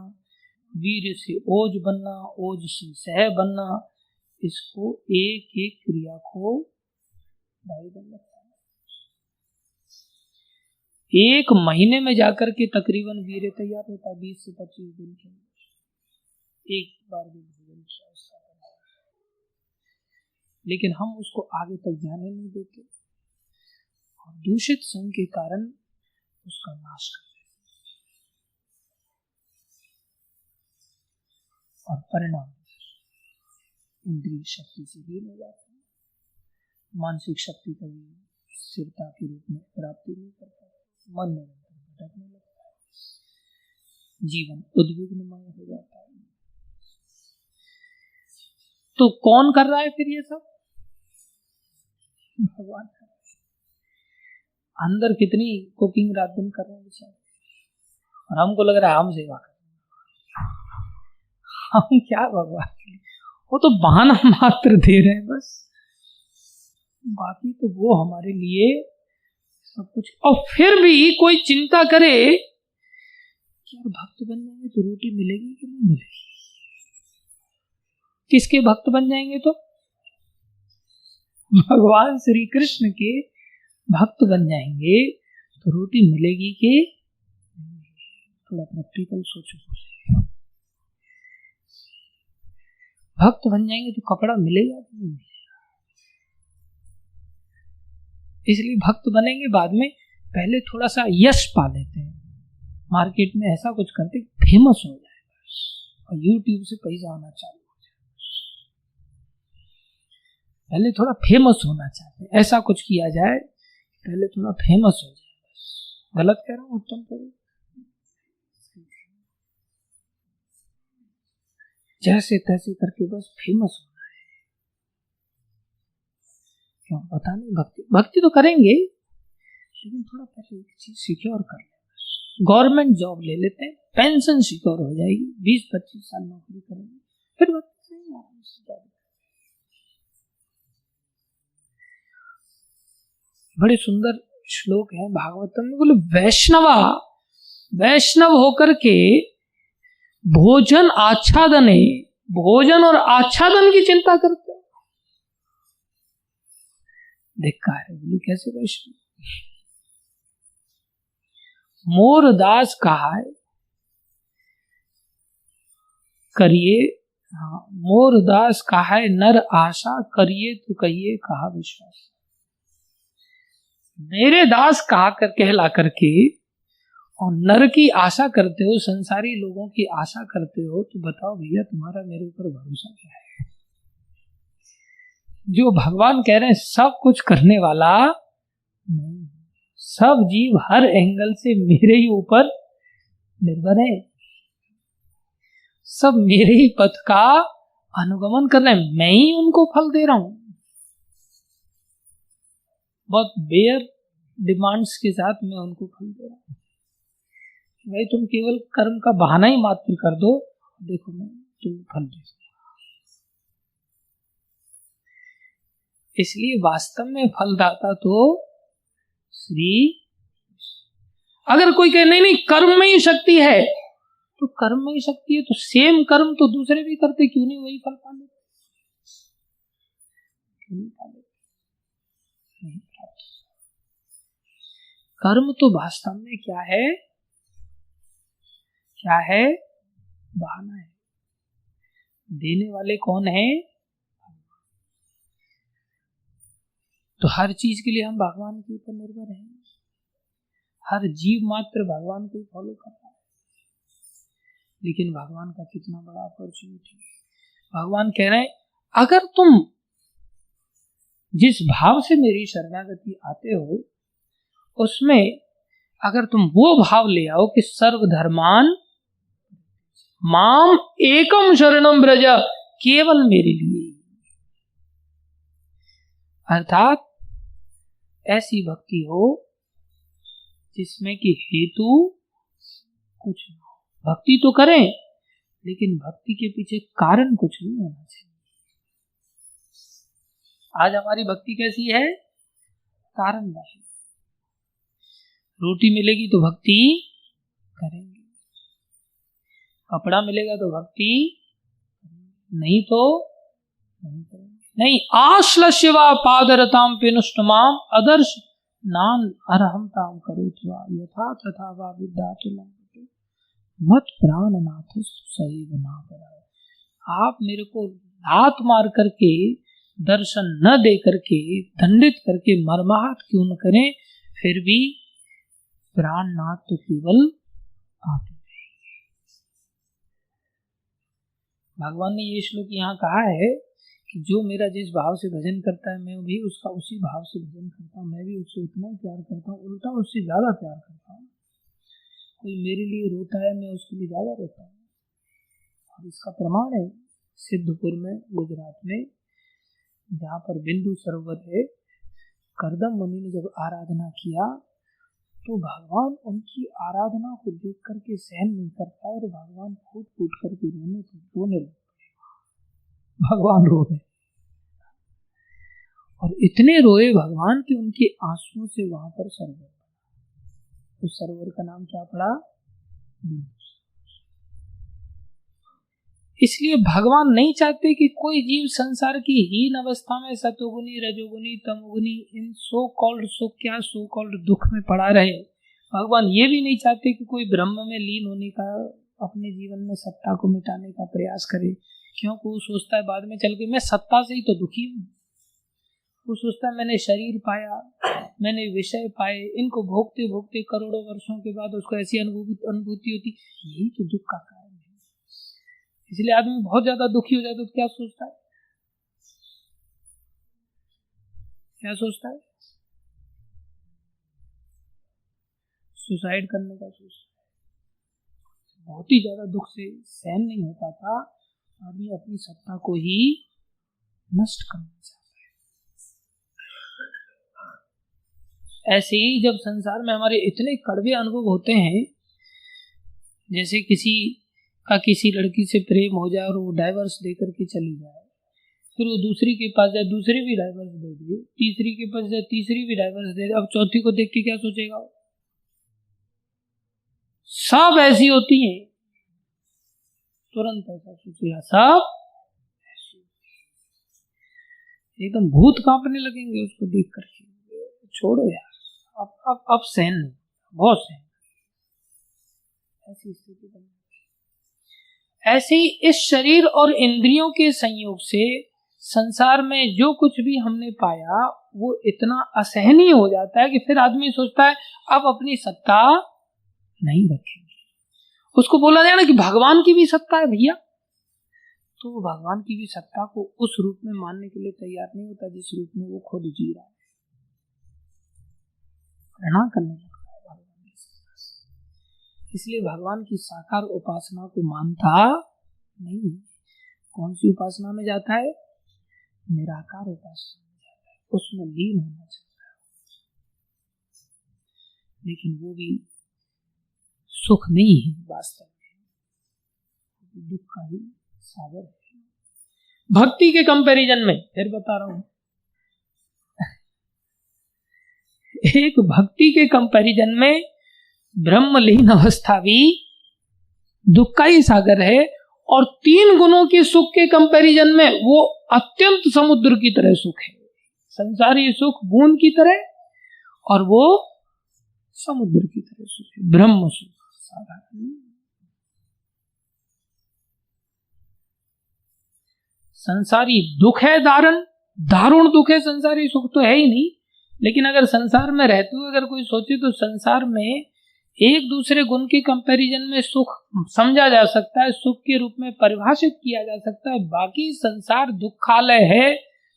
वीर्य से ओज बनना, ओज से सह बनना। इसको एक एक क्रिया को 2.5 दिन लगता है। 1 महीने में जाकर के तकरीबन वीर्य तैयार होता है, 20 से 25 दिन के अंदर एक बार भी भोजन किया। लेकिन हम उसको आगे तक जाने नहीं देते और दूषित संग के कारण उसका नाश करते हैं और परिणाम इंद्रिय शक्ति से हीन हो जाते हैं। मानसिक शक्ति कभी स्थिरता के रूप में प्राप्ति नहीं कर पाती, मन निरंतर भटकने लगता है, जीवन उद्विग्नमय हो जाता है। तो कौन कर रहा है फिर ये सब? भगवान कर रहे हैं। अंदर कितनी कुकिंग रात दिन कर रहे हैं बेचारे, और हमको लग रहा है हम सेवा कर रहे हैं। हम क्या भगवान के लिए, वो तो बहाना मात्र दे रहे हैं बस, बाकी तो वो हमारे लिए सब कुछ। और फिर भी कोई चिंता करे कि यार भक्त बन जाएंगे तो रोटी मिलेगी कि नहीं मिलेगी। किसके भक्त बन जाएंगे? तो भगवान श्री कृष्ण के भक्त बन जाएंगे तो रोटी मिलेगी कि? थोड़ा प्रैक्टिकल सोचो। भक्त बन जाएंगे तो कपड़ा मिलेगा कि नहीं मिलेगा? इसलिए भक्त बनेंगे, बाद में पहले थोड़ा सा यश पा लेते हैं, मार्केट में ऐसा कुछ करते फेमस हो जाए बस, और यूट्यूब से पैसा आना चालू। पहले थोड़ा फेमस होना चाहते हैं, ऐसा कुछ किया जाए पहले थोड़ा फेमस हो जाए बस। गलत कह रहा हूं? उत्तम करो, जैसे तैसे करके बस फेमस होना है। क्यों? पता नहीं, भक्ति तो करेंगे लेकिन थोड़ा पहले एक चीज सिक्योर कर ले। गवर्नमेंट जॉब ले लेते हैं, पेंशन सिक्योर हो जाएगी, 20-25 साल नौकरी करेंगे, फिर भक्ति नहीं आराम से। बड़े सुंदर श्लोक है भागवतम में, बोले वैष्णव होकर के भोजन आच्छादने, भोजन और आच्छादन की चिंता करते हो। देखा है बोले कैसे वैष्णव? मोरदास कहा है करिए, हाँ मोरदास कहा है नर आशा करिए तो कहिए कहा विश्वास। मेरे दास कहा कर कहला करके और नर की आशा करते हो, संसारी लोगों की आशा करते हो, तो बताओ भैया तुम्हारा मेरे ऊपर भरोसा क्या है? जो भगवान कह रहे हैं सब कुछ करने वाला नहीं, सब जीव हर एंगल से मेरे ही ऊपर निर्भर है, सब मेरे ही पथ का अनुगमन कर रहे हैं, मैं ही उनको फल दे रहा हूं। बहुत बेयर डिमांड्स के साथ मैं उनको फल दे रहा हूं। भाई तुम केवल कर्म का बहाना ही मात्र कर दो, देखो मैं तुम्हें फल दे दूंगा। इसलिए वास्तव में फलदाता तो श्री। अगर कोई कहे नहीं नहीं कर्म में ही शक्ति है, तो कर्म में ही शक्ति है तो सेम कर्म तो दूसरे भी करते, क्यों नहीं वही फल पा लेते? नहीं प्राप्त। कर्म तो वास्तव में क्या है? क्या है? बहाना है। देने वाले कौन है? तो हर चीज के लिए हम भगवान के ऊपर निर्भर हैं। हर जीव मात्र भगवान को फॉलो कर रहा है, लेकिन भगवान का कितना बड़ा अपॉर्चुनिटी है। भगवान कह रहे हैं अगर तुम जिस भाव से मेरी शरणागति आते हो, उसमें अगर तुम वो भाव ले आओ कि सर्वधर्मान माम एकम शरणम ब्रज, केवल मेरे लिए, अर्थात ऐसी भक्ति हो जिसमें कि हेतु कुछ ना हो। भक्ति तो करें लेकिन भक्ति के पीछे कारण कुछ नहीं होना चाहिए। आज हमारी भक्ति कैसी है? कारण नहीं। रोटी मिलेगी तो भक्ति करेंगे, कपड़ा मिलेगा तो भक्ति, नहीं तो नहीं करेंगे। नहीं, आश्लस्य वा पादरताम पेनुष्टमाम आदर्श नाम अरहम ताम करोत्वा यथा तथा वा विद्यातुलम मत प्राणनाथ सैव ना कराए। आप मेरे को लात मार करके, दर्शन न दे करके, दंडित करके मरमाहट क्यों न करें, फिर भी प्राणनाथ तो केवल आप ही। भगवान ने ये श्लोक यहाँ कहा है कि जो मेरा जिस भाव से भजन करता है मैं भी उसका उसी भाव से भजन करता हूँ, मैं भी उससे उतना ही प्यार करता हूँ, उल्टा उससे ज्यादा प्यार करता हूँ। कोई मेरे लिए रोता है मैं उसके लिए ज्यादा रोता हूँ। और इसका प्रमाण है सिद्धपुर में, गुजरात में, जहाँ पर बिंदु सरोवर है, करदम मुनि ने जब आराधना किया तो भगवान उनकी आराधना को देख करके सहन नहीं कर पाए और भगवान फूट फूट करके रोने लगे। भगवान रो गए और इतने रोए भगवान कि उनके आंसुओं से वहां पर सरोवर बना। उस सरोवर का नाम क्या पड़ा? इसलिए भगवान नहीं चाहते कि कोई जीव संसार की हीन अवस्था में सतोगुनी, रजोगुनी, तमोगुनी, इन सो कॉल्ड सुख क्या सो कॉल्ड दुख में पड़ा रहे। भगवान ये भी नहीं चाहते कि कोई ब्रह्म में लीन होने का, अपने जीवन में सत्ता को मिटाने का प्रयास करे। क्योंकि वो सोचता है बाद में चल के मैं सत्ता से ही तो दुखी हूँ। वो सोचता है मैंने शरीर पाया, मैंने विषय पाए, इनको भोगते भोगते करोड़ों वर्षों के बाद उसको ऐसी अनुभूति होती, यही तो दुख का कारण है। इसलिए आदमी बहुत ज्यादा दुखी हो जाता है तो क्या सोचता है? क्या सोचता है? सुसाइड करने का सोचता है। बहुत ही ज्यादा दुख से सहन नहीं होता था, आदमी अपनी सत्ता को ही नष्ट करना चाहता है। ऐसे ही जब संसार में हमारे इतने कड़वे अनुभव होते हैं, जैसे किसी का किसी लड़की से प्रेम हो जाए और वो डाइवर्स दे करके चली जाए, फिर वो दूसरी के पास जाए, दूसरी भी डाइवर्स दे दे, तीसरी के पास जाए, तीसरी भी डाइवर्स दे दे, अब चौथी को देख के क्या सोचेगा? सब ऐसी होती हैं, तुरंत ऐसा सोचेगा सब एकदम भूत कांपने लगेंगे उसको देख करके। छोड़ो यार, अब सहन नहीं, बहुत सहन। ऐसी स्थिति बन गई। ऐसे ही इस शरीर और इंद्रियों के संयोग से संसार में जो कुछ भी हमने पाया वो इतना असहनीय हो जाता है कि फिर आदमी सोचता है अब अपनी सत्ता नहीं रखेंगे। उसको बोला जाए ना कि भगवान की भी सत्ता है भैया, तो वो भगवान की भी सत्ता को उस रूप में मानने के लिए तैयार नहीं होता जिस रूप में वो खुद जी रहा है। घृणा करने लगता है भगवान की सत्ता से। इसलिए भगवान की साकार उपासना को मानता नहीं। कौन सी उपासना में जाता है? निराकार उपासना में जाता है, उसमें लीन होना चाहता है। लेकिन वो भी सुख नहीं है, वास्तव में दुख का ही सागर है। भक्ति के कंपैरिजन में फिर बता रहा हूं, एक भक्ति के कंपैरिजन में ब्रह्मलीन अवस्था भी दुख का ही सागर है, और 3 गुणों के सुख के कंपैरिजन में वो अत्यंत समुद्र की तरह सुख है। संसारी सुख बूंद की तरह और वो समुद्र की तरह सुख है, ब्रह्म सुख। साधारण संसारी दुख है, दारुण दुख है, संसारी सुख तो है ही नहीं। लेकिन अगर संसार में रहते हुए अगर कोई सोचे तो संसार में एक दूसरे गुण के कंपैरिजन में सुख समझा जा सकता है, सुख के रूप में परिभाषित किया जा सकता है। बाकी संसार दुखालय है,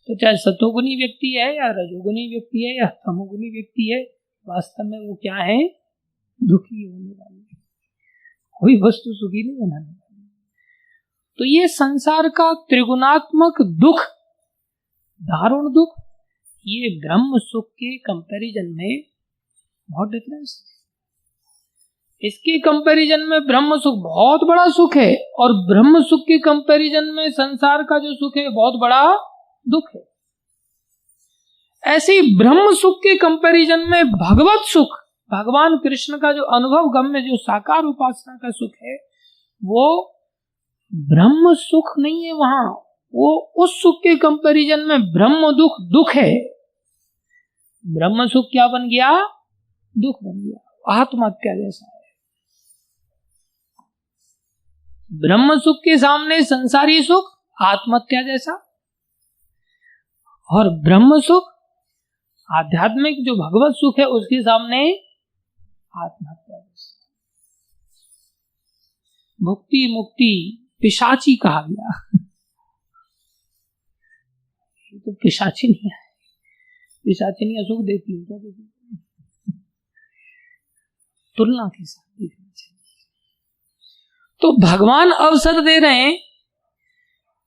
तो चाहे सतोगुनी व्यक्ति है या रजोगुनी व्यक्ति है या तमोगुनी व्यक्ति है, वास्तव में वो क्या है? दुखी होने वाले। कोई वस्तु सुखी नहीं बनाने वाली। तो ये संसार का त्रिगुणात्मक दुख, दारुण दुख, ये ब्रह्म सुख के कंपैरिजन में बहुत डिफरेंस है। इसके कंपैरिजन में ब्रह्म सुख बहुत बड़ा सुख है, और ब्रह्म सुख के कंपैरिजन में संसार का जो सुख है बहुत बड़ा दुख है। ऐसे ब्रह्म सुख के कंपैरिजन में भगवत सुख, भगवान कृष्ण का जो अनुभव गम्य जो साकार उपासना का सुख है, वो ब्रह्म सुख नहीं है। वहां वो उस सुख के कंपैरिजन में ब्रह्म दुख दुख है। ब्रह्म सुख क्या बन गया? दुख बन गया, आत्महत्या जैसा है। ब्रह्म सुख के सामने संसारी सुख आत्महत्या जैसा, और ब्रह्म सुख आध्यात्मिक जो भगवत सुख है उसके सामने आत्महत्या जैसा। भुक्ति मुक्ति पिशाची कहा गया। ये तो पिशाची नहीं है, पिशाचिनियां सुख देती है क्या? देती है? तुलना के साथ देखना चाहिए। तो भगवान अवसर दे रहे हैं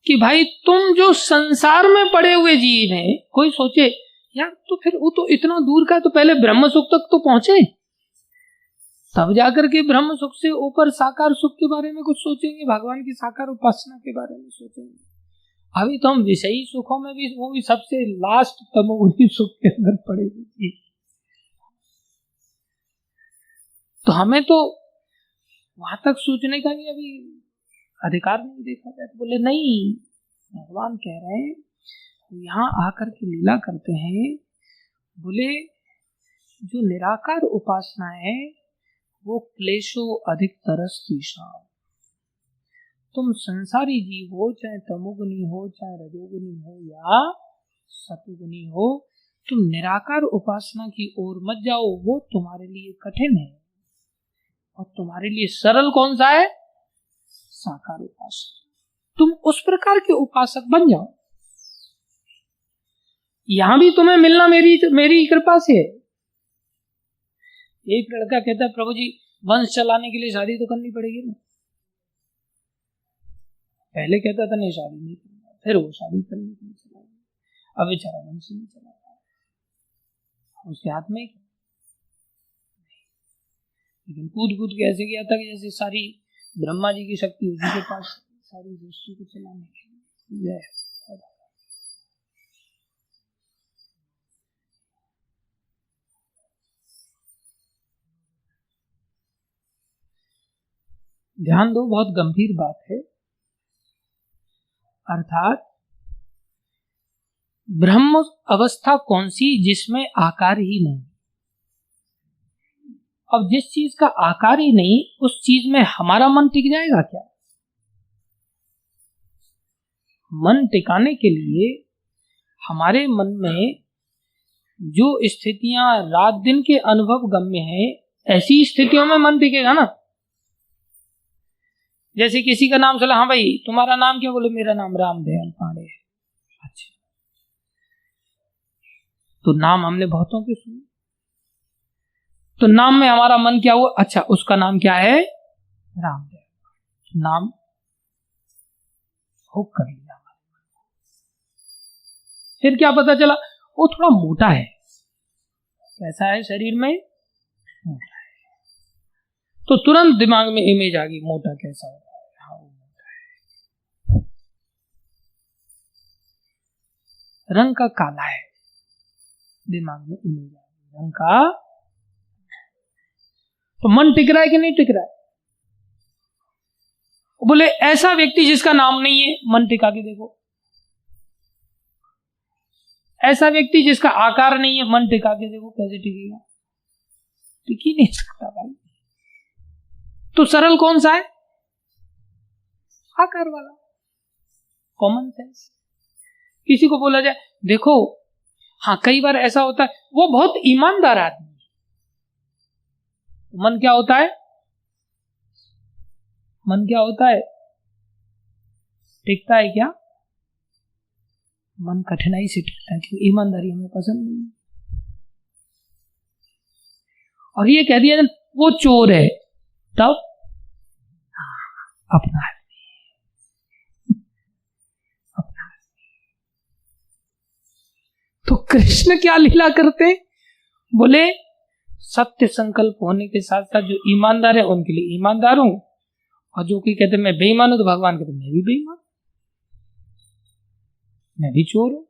कि भाई तुम जो संसार में पड़े हुए जीव हैं, कोई सोचे यार तो फिर वो तो इतना दूर का, तो पहले ब्रह्म सुख तक तो पहुंचे, तब जाकर के ब्रह्म सुख से ऊपर साकार सुख के बारे में कुछ सोचेंगे, भगवान की साकार उपासना के बारे में सोचेंगे। अभी तो हम विषयी सुखों में भी, वो भी सबसे लास्ट तमोगुणी सुख के अंदर पड़े हुए। तो हमें तो वहां तक सोचने का भी अभी अधिकार नहीं देखा जाए। तो बोले नहीं, भगवान कह रहे हैं, यहाँ आकर के लीला करते हैं। बोले जो निराकार उपासना है वो क्लेशो अधिक तरस तीषा। तुम संसारी जीव हो, चाहे तमोगुनी हो, चाहे रजोगुनी हो या सतोगुनी हो, तुम निराकार उपासना की ओर मत जाओ, वो तुम्हारे लिए कठिन है। और तुम्हारे लिए सरल कौन सा है? साकार उपासना। तुम उस प्रकार के उपासक बन जाओ। यहां भी तुम्हें मिलना मेरी कृपा से है। एक लड़का कहता है प्रभु जी वंश चलाने के लिए शादी तो करनी पड़ेगी ना। पहले कहता था नहीं शादी नहीं करना, फिर वो शादी करने के लिए चला गया। अब बेचारा वंश नहीं चला रहा, उसके हाथ में क्या? लेकिन कूद कूद के ऐसे गया था कि जैसे सारी ब्रह्मा जी की शक्ति उसी के पास, सारी सृष्टि को चलाने के लिए। ध्यान दो, बहुत गंभीर बात है। अर्थात ब्रह्म अवस्था कौन सी जिसमें आकार ही नहीं। अब जिस चीज का आकार ही नहीं, उस चीज में हमारा मन टिक जाएगा क्या? मन टिकाने के लिए हमारे मन में जो स्थितियां रात दिन के अनुभव गम्य है, ऐसी स्थितियों में मन टिकेगा ना। जैसे किसी का नाम चला, हाँ भाई तुम्हारा नाम क्या? बोले मेरा नाम रामदयाल पांडे है। अच्छा, तो नाम हमने बहुतों के सुने, तो नाम में हमारा मन क्या हुआ? अच्छा उसका नाम क्या है? रामदयाल। नाम हुक कर लिया। फिर क्या पता चला? वो थोड़ा मोटा है। कैसा है शरीर में? मोटा है। तो तुरंत दिमाग में इमेज आ गई, मोटा कैसा होता है? हाँ वो मोटा है। रंग का काला है, दिमाग में इमेज आ गई रंग का। तो मन टिक रहा है कि नहीं टिक रहा है? बोले ऐसा व्यक्ति जिसका नाम नहीं है, मन टिका के देखो। ऐसा व्यक्ति जिसका आकार नहीं है, मन टिका के देखो कैसे टिकेगा? टिक ही नहीं सकता भाई। तो सरल कौन सा है? आकार वाला, कॉमन सेंस। किसी को बोला जाए देखो, हाँ कई बार ऐसा होता है वो बहुत ईमानदार आदमी, मन क्या होता है? मन क्या होता है? टिकता है क्या? मन कठिनाई से टिकता है, क्योंकि ईमानदारी हमें पसंद नहीं। और ये कह दिया वो चोर है, तब अपना आदमी, अपना आदमी। तो कृष्ण क्या लीला करते हैं, बोले सत्य संकल्प होने के साथ साथ जो ईमानदार है उनके लिए ईमानदार हूं, और जो कोई कहते मैं बेईमान हूं तो भगवान कहते मैं भी बेईमान, मैं भी चोर हूं,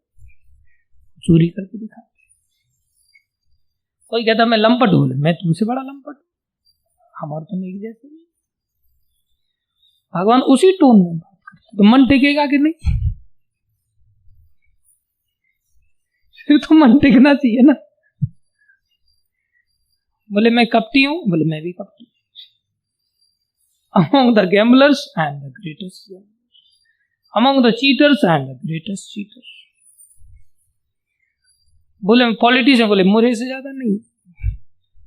चोरी करके दिखाते। कोई कहता मैं लंपट हूं, मैं तुमसे बड़ा लंपट हूं, हम और तुम एक जैसे। भगवान उसी टोन में बात करते, तो मन टिकेगा कि नहीं? फिर तो मन टिकना चाहिए ना। बोले मैं कपटी हूं, बोले मैं भी कपटी। Among the gamblers and the greatest gamblers, among the cheaters and the greatest cheater। बोले मैं पॉलिटिशियन, बोले मुझे से ज्यादा नहीं,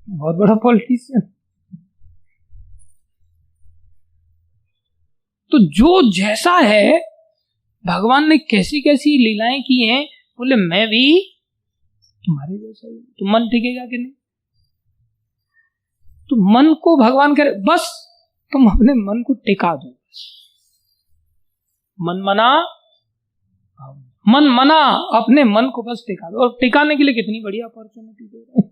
बहुत बड़ा पॉलिटिशियन। तो जो जैसा है, भगवान ने कैसी कैसी लीलाएं की हैं, बोले मैं भी तुम्हारे जैसा ही। तो मन टिकेगा कि नहीं? तो मन को भगवान कह रहे बस तुम अपने मन को टिका दो, मन मना अपने मन को बस टिका दो। और टिकाने के लिए कितनी बढ़िया अपॉर्चुनिटी दे रहे हैं।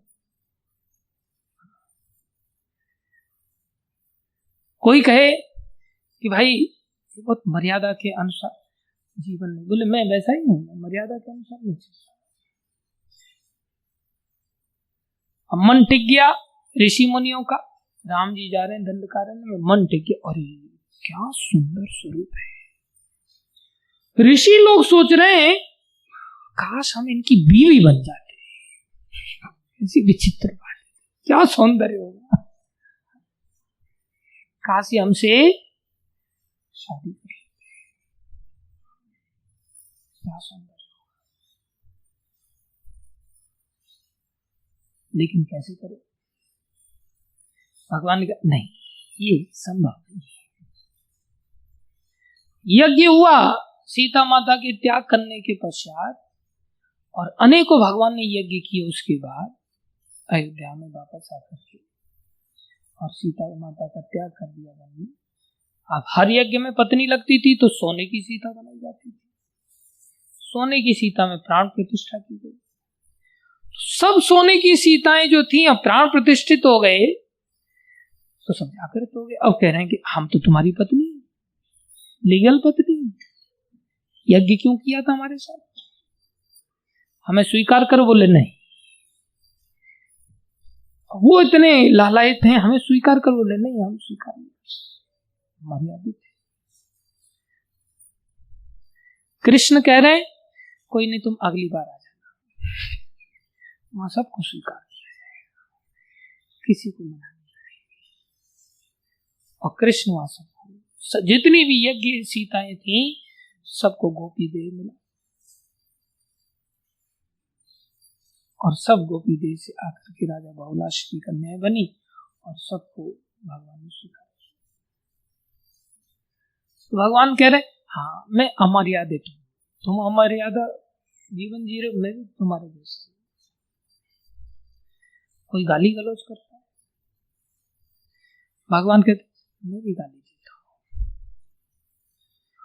कोई कहे कि भाई ये बहुत मर्यादा के अनुसार जीवन नहीं, बोले मैं वैसा ही हूं, मर्यादा के अनुसार नहीं चलता। अब मन टिक गया ऋषि मुनियों का, राम जी जा रहे हैं दंडकारण्य में, मन टिक गया, अरे क्या सुंदर स्वरूप है। ऋषि लोग सोच रहे हैं काश हम इनकी बीवी बन जाते, ऐसी विचित्र बात, क्या सौंदर्य होगा, काश ये हमसे शादी कर लेते, क्या सौंदर्य होगा। लेकिन कैसे करें? भगवान ने कहा नहीं, ये संभव नहीं है। यज्ञ हुआ सीता माता के त्याग करने के पश्चात, और अनेकों भगवान ने यज्ञ किए उसके बाद अयोध्या में वापस आकर के और सीता माता का त्याग कर दिया बनी। अब हर यज्ञ में पत्नी लगती थी तो सोने की सीता बनाई जाती थी, सोने की सीता में प्राण प्रतिष्ठा की गई। सब सोने की सीताएं जो थी अब प्राण प्रतिष्ठित हो गए, तो सब जागृत हो गए। अब कह रहे हैं कि हम तो तुम्हारी पत्नी, लीगल पत्नी, यज्ञ क्यों किया था हमारे साथ, हमें स्वीकार करो। बोले नहीं, वो इतने लालायित हैं, हमें स्वीकार करो। बोले नहीं, हम स्वीकार नहीं, मर्यादित है। कृष्ण कह रहे हैं कोई नहीं, तुम अगली बार आ जाना। वहां सबको स्वीकार किया जाएगा, किसी को मना नहीं करेंगे। और कृष्ण वहां सबको, जितनी भी यज्ञ सीताएं थी सबको गोपी देह मिला, और सब गोपी देह से आकर के राजा बहुलाश की कन्याएं बनी, और सबको भगवान ने स्वीकार। तो भगवान कह रहे हाँ मैं अमर्यादित हूं, तुम अमर्यादा जीवन जी रहे हो, मैं भी तुम्हारे जैसा। कोई गाली गलौज करता है, भगवान कहते मैं भी गाली देता हूं।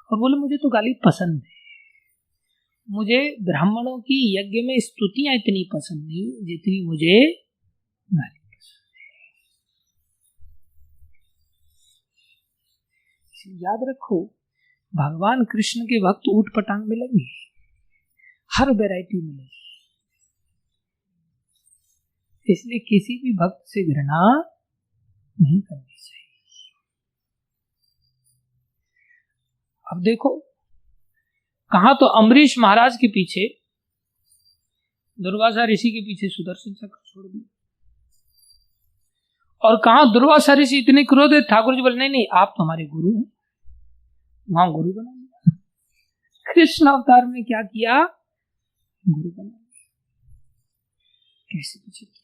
और बोले मुझे तो गाली पसंद है, मुझे ब्राह्मणों की यज्ञ में स्तुतियां इतनी पसंद नहीं जितनी मुझे गाली पसंद है। याद रखो, भगवान कृष्ण के भक्त ऊट पटांग मिलेंगे, हर वैरायटी मिलेगी, इसलिए किसी भी भक्त से घृणा नहीं करनी चाहिए। अब देखो, कहा तो अम्बरीश महाराज के पीछे, दुर्वासा ऋषि के पीछे सुदर्शन चक्र छोड़ दिया, और कहा दुर्वासा ऋषि इतने क्रोधित, ठाकुर जी बोले नहीं नहीं आप तो हमारे गुरु हैं, वहां गुरु बना दिया। कृष्ण अवतार में क्या किया, गुरु बना दिया। कैसे विचित्र।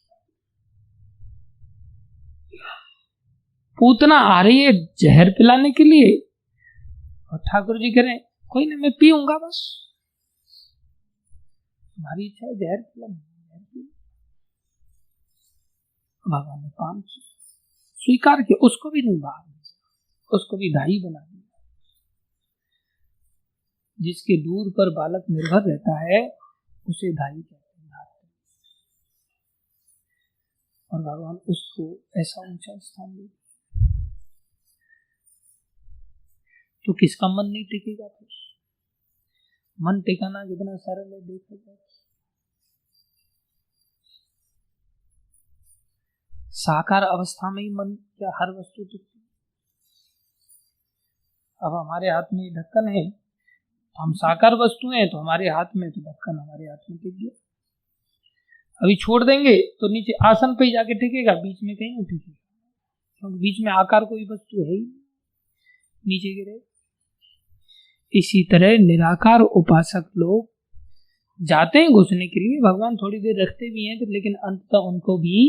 पूतना आ रही है जहर पिलाने के लिए, और ठाकुर जी कह रहे हैं कोई नहीं मैं पीऊंगा, बस तुम्हारी इच्छा है जहर पिला, जहर पी। भगवान ने पान किया, स्वीकार किया, उसको भी नहीं बाहर, उसको भी दाई बना दिया। जिसके दूर पर बालक निर्भर रहता है उसे दाई कहते हैं, और भगवान उसको ऐसा ऊंचा स्थान दे, तो किसका मन नहीं टिकेगा? फिर मन टिकाना कितना सरल है देखा जाए। साकार अवस्था में ही मन क्या हर वस्तु टिकती है? अब हमारे हाथ में ढक्कन है, हम साकार वस्तु हैं, तो हमारे हाथ में तो ढक्कन हमारे हाथ में टिक गया। अभी छोड़ देंगे तो नीचे आसन पे जाके टिकेगा, बीच में कहीं नहीं टिकेगा, क्योंकि बीच में आकार कोई वस्तु है ही, नीचे गिरे। इसी तरह निराकार उपासक लोग जाते हैं घुसने के लिए, भगवान थोड़ी देर रखते भी हैं, लेकिन अंततः उनको भी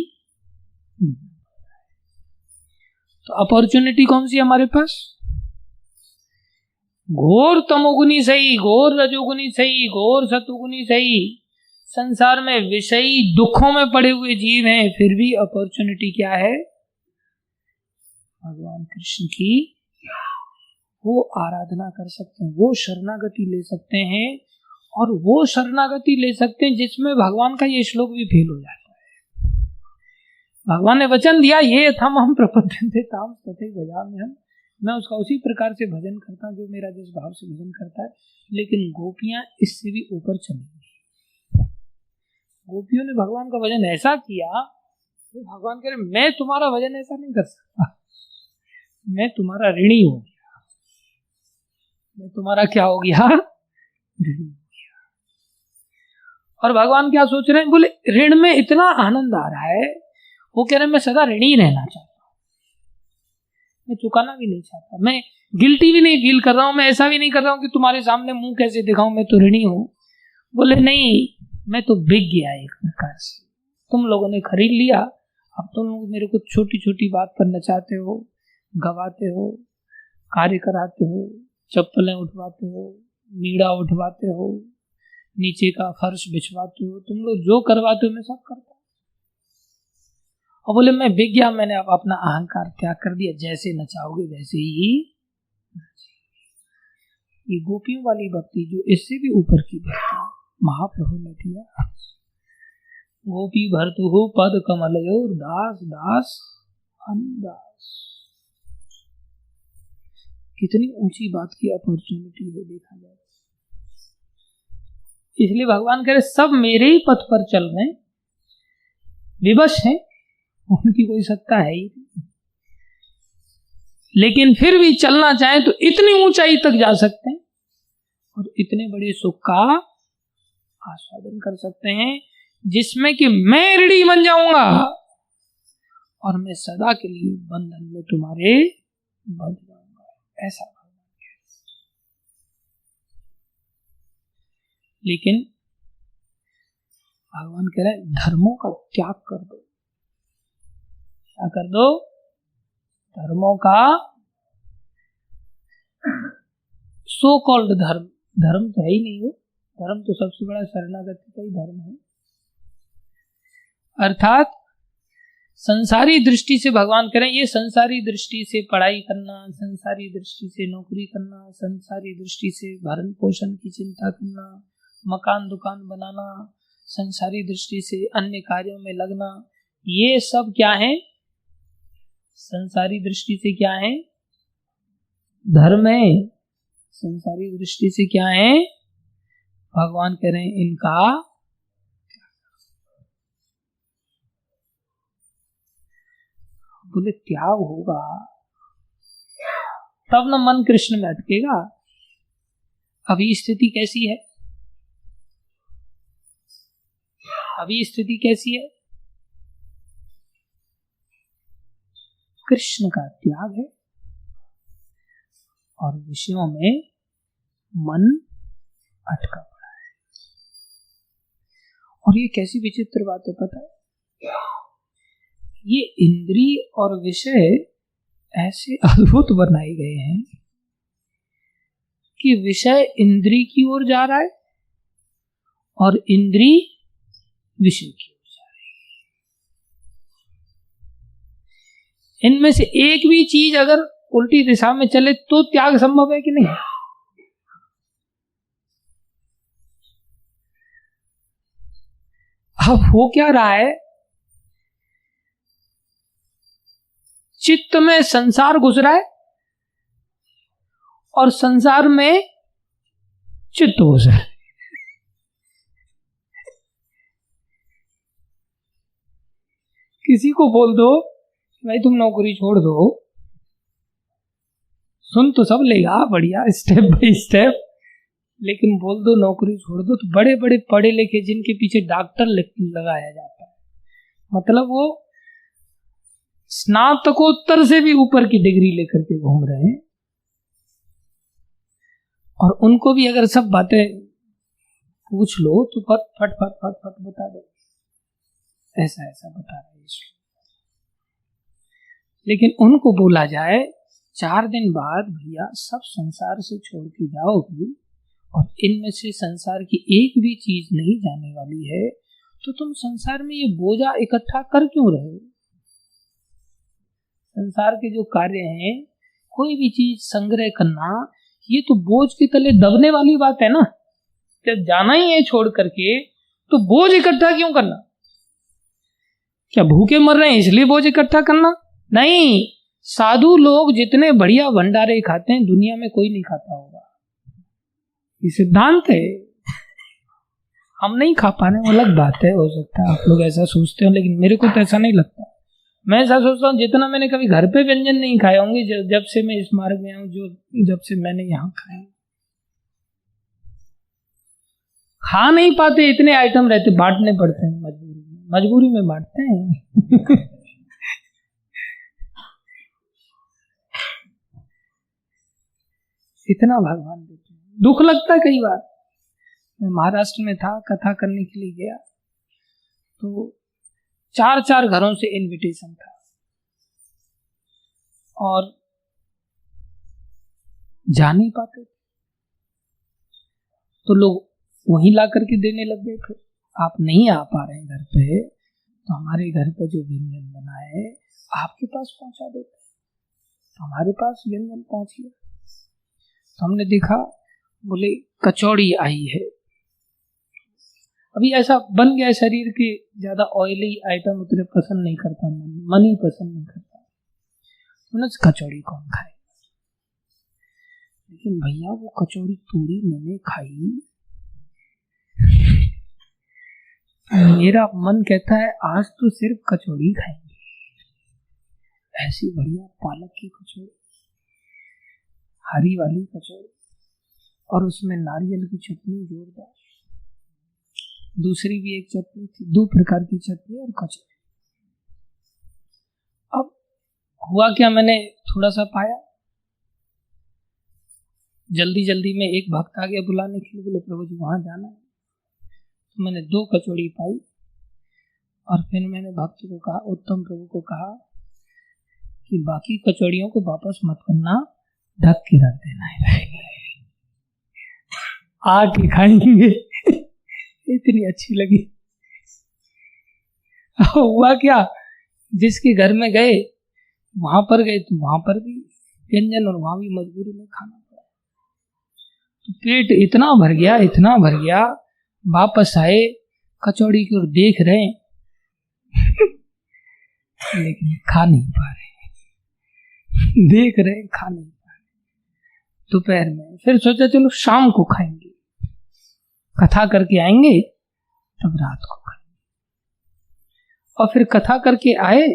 तो अपॉर्चुनिटी कौन सी हमारे पास? घोर तमोगुनी सही, घोर रजोगुनी सही, घोर सतोगुनी सही, संसार में विषयी दुखों में पड़े हुए जीव हैं, फिर भी अपॉर्चुनिटी क्या है? भगवान कृष्ण की वो आराधना कर सकते हैं, वो शरणागति ले सकते हैं, और वो शरणागति ले सकते हैं जिसमें भगवान का ये श्लोक भी फेल हो जाता है। भगवान ने वचन दिया, ये थम हम प्रपद्यन्ते ताम तथैव भजाम्यहम् हम, मैं उसका उसी प्रकार से भजन करता हूँ जो मेरा जिस भाव से भजन करता है। लेकिन गोपियां इससे भी ऊपर चली गई। गोपियों ने भगवान का भजन ऐसा किया कि भगवान कह रहे मैं तुम्हारा भजन ऐसा नहीं कर सकता, मैं तुम्हारा ऋणी हो गया, मैं तुम्हारा क्या हो गया? ऋणी हो गया। और भगवान क्या सोच रहे हैं? बोले ऋण में इतना आनंद आ रहा है, वो कह रहे हैं मैं सदा ऋणी रहना चाहता हूं, मैं चुकाना भी नहीं चाहता, मैं गिल्टी भी नहीं फील कर रहा हूं, मैं ऐसा भी नहीं कर रहा हूं कि तुम्हारे सामने मुंह कैसे दिखाऊं, मैं तो ऋणी हूं। बोले नहीं, मैं तो बिक गया एक प्रकार से, तुम लोगों ने खरीद लिया, अब तुम लोग मेरे को छोटी छोटी बात पर नचाते हो, गवाते हो, कार्य कराते हो, चप्पलें उठवाते हो, मीड़ा उठवाते हो, नीचे का फर्श बिछवाते हो, तुम लोग जो करवाते हो मैं सब करता हूं। और बोले मैं बिक गया, मैंने अब अपना अहंकार त्याग कर दिया, जैसे नचाओगे वैसे ही। ये गोपियों वाली भक्ति जो इससे भी ऊपर की भक्ति महाप्रभु ने दिया। गोपी भर्तुहु पद कमलयोर दास दास अनदास। कितनी ऊंची बात की अपॉर्चुनिटी है देखा जाए। इसलिए भगवान कह रहे सब मेरे ही पथ पर चल रहे हैं, विवश हैं, उनकी कोई सत्ता है ही नहीं, लेकिन फिर भी चलना चाहें तो इतनी ऊंचाई तक जा सकते हैं और इतने बड़े सुख का आस्वादन कर सकते हैं जिसमें कि मैं ऋणी बन जाऊंगा और मैं सदा के लिए बंधन में तुम्हारे बंध जाऊंगा, ऐसा भगवान कह रहे। लेकिन भगवान कह रहे हैं धर्मों का त्याग कर दो। क्या कर दो? धर्मों का, सो कॉल्ड धर्म, धर्म तो है ही नहीं वो, धर्म तो सबसे बड़ा शरणागति का ही धर्म है। अर्थात संसारी दृष्टि से भगवान करें, ये संसारी दृष्टि से पढ़ाई करना, संसारी दृष्टि से नौकरी करना, संसारी दृष्टि से भरण पोषण की चिंता करना, मकान दुकान बनाना, संसारी दृष्टि से अन्य कार्यों में लगना, ये सब क्या है? संसारी दृष्टि से क्या है? धर्म है। संसारी दृष्टि से क्या है? भगवान कह रहे हैं इनका बोले त्याग होगा तब न मन कृष्ण में अटकेगा। अभी स्थिति कैसी है? अभी स्थिति कैसी है? कृष्ण का त्याग है और विषयों में मन अटका पड़ा है। और ये कैसी विचित्र बात है पता है? ये इंद्रिय और विषय ऐसे अद्भुत बनाए गए हैं कि विषय इंद्रिय की ओर जा रहा है और इंद्रिय विषय की ओर जा रही है। इनमें से एक भी चीज अगर उल्टी दिशा में चले तो त्याग संभव है कि नहीं? अब हो क्या रहा है? चित्त में संसार घुस रहा है और संसार में चित्त घुस रहा है। किसी को बोल दो भाई तुम नौकरी छोड़ दो, सुन तो सब लेगा बढ़िया स्टेप बाय स्टेप, लेकिन बोल दो नौकरी छोड़ दो तो बड़े बड़े पढ़े लिखे जिनके पीछे डॉक्टर लगाया जाता है, मतलब वो स्नातकोत्तर से भी ऊपर की डिग्री लेकर के घूम रहे हैं, और उनको भी अगर सब बातें पूछ लो तो फट फट फट फट फट बता दे ऐसा ऐसा बता रहे हैं। लेकिन उनको बोला जाए 4 दिन बाद भैया सब संसार से छोड़ के जाओगी और इनमें से संसार की एक भी चीज नहीं जाने वाली है, तो तुम संसार में ये बोझा इकट्ठा कर क्यों रहे हो? संसार के जो कार्य हैं, कोई भी चीज संग्रह करना, ये तो बोझ के तले दबने वाली बात है ना। जब जाना ही है छोड़ करके तो बोझ इकट्ठा क्यों करना? क्या भूखे मर रहे हैं इसलिए बोझ इकट्ठा करना? नहीं, साधु लोग जितने बढ़िया भंडारे खाते हैं दुनिया में कोई नहीं खाता होगा, ये सिद्धांत है। हम नहीं खा पाने वो अलग बात है, हो सकता है आप लोग ऐसा सोचते हो, लेकिन मेरे को तो ऐसा नहीं लगता। मैं ऐसा सोचता हूँ जितना मैंने कभी घर पे व्यंजन नहीं खाए होंगे जब से मैं इस मार्ग में हूँ, जब से मैंने यहाँ खाया। खा नहीं पाते, इतने आइटम रहते, बांटने पड़ते हैं मजबूरी में बांटते हैं। इतना भगवान देते हैं, दुख लगता है कई बार। मैं महाराष्ट्र में था, कथा करने के लिए गया तो 4 घरों से इनविटेशन था और जा नहीं पाते तो लोग वहीं ला करके देने लग गए। फिर आप नहीं आ पा रहे हैं घर पे तो हमारे घर पे जो व्यंजन बना है आपके पास पहुंचा देते, तो हमारे पास व्यंजन पहुंच गया। तो हमने देखा, बोले कचौड़ी आई है। अभी ऐसा बन गया शरीर के ज्यादा ऑयली आइटम उतने पसंद नहीं करता, मन ही पसंद नहीं करता, तो कचौड़ी कौन खाए? लेकिन भैया वो कचौड़ी पूरी मैंने खाई, मेरा मन कहता है आज तो सिर्फ कचौड़ी खाएंगे। ऐसी बढ़िया पालक की कचौड़ी, हरी वाली कचौड़ी, और उसमें नारियल की चटनी जोरदार, दूसरी भी एक चटनी थी, 2 प्रकार की चटनी और कचौड़ी। अब हुआ क्या, मैंने थोड़ा सा पाया, जल्दी में एक भक्त आ गया बुलाने के लिए, बोले प्रभु जी वहां जाना है। तो मैंने 2 कचौड़ी पाई और फिर मैंने भक्त को कहा, उत्तम प्रभु को कहा कि बाकी कचौड़ियों को वापस मत करना, ढक के रख देना है, आके खाएंगे। इतनी अच्छी लगी। हुआ क्या, जिसके घर में गए वहां पर गए तो वहां पर भी व्यंजन और वहां भी मजबूरी में खाना पड़ा, तो पेट इतना भर गया, वापस आए कचौड़ी की ओर देख रहे हैं लेकिन खा नहीं पा रहे, देख रहे खा नहीं पा रहे। दोपहर में फिर सोचा चलो शाम को खाएंगे, कथा करके आएंगे तब रात को खाएंगे। और फिर कथा करके आए,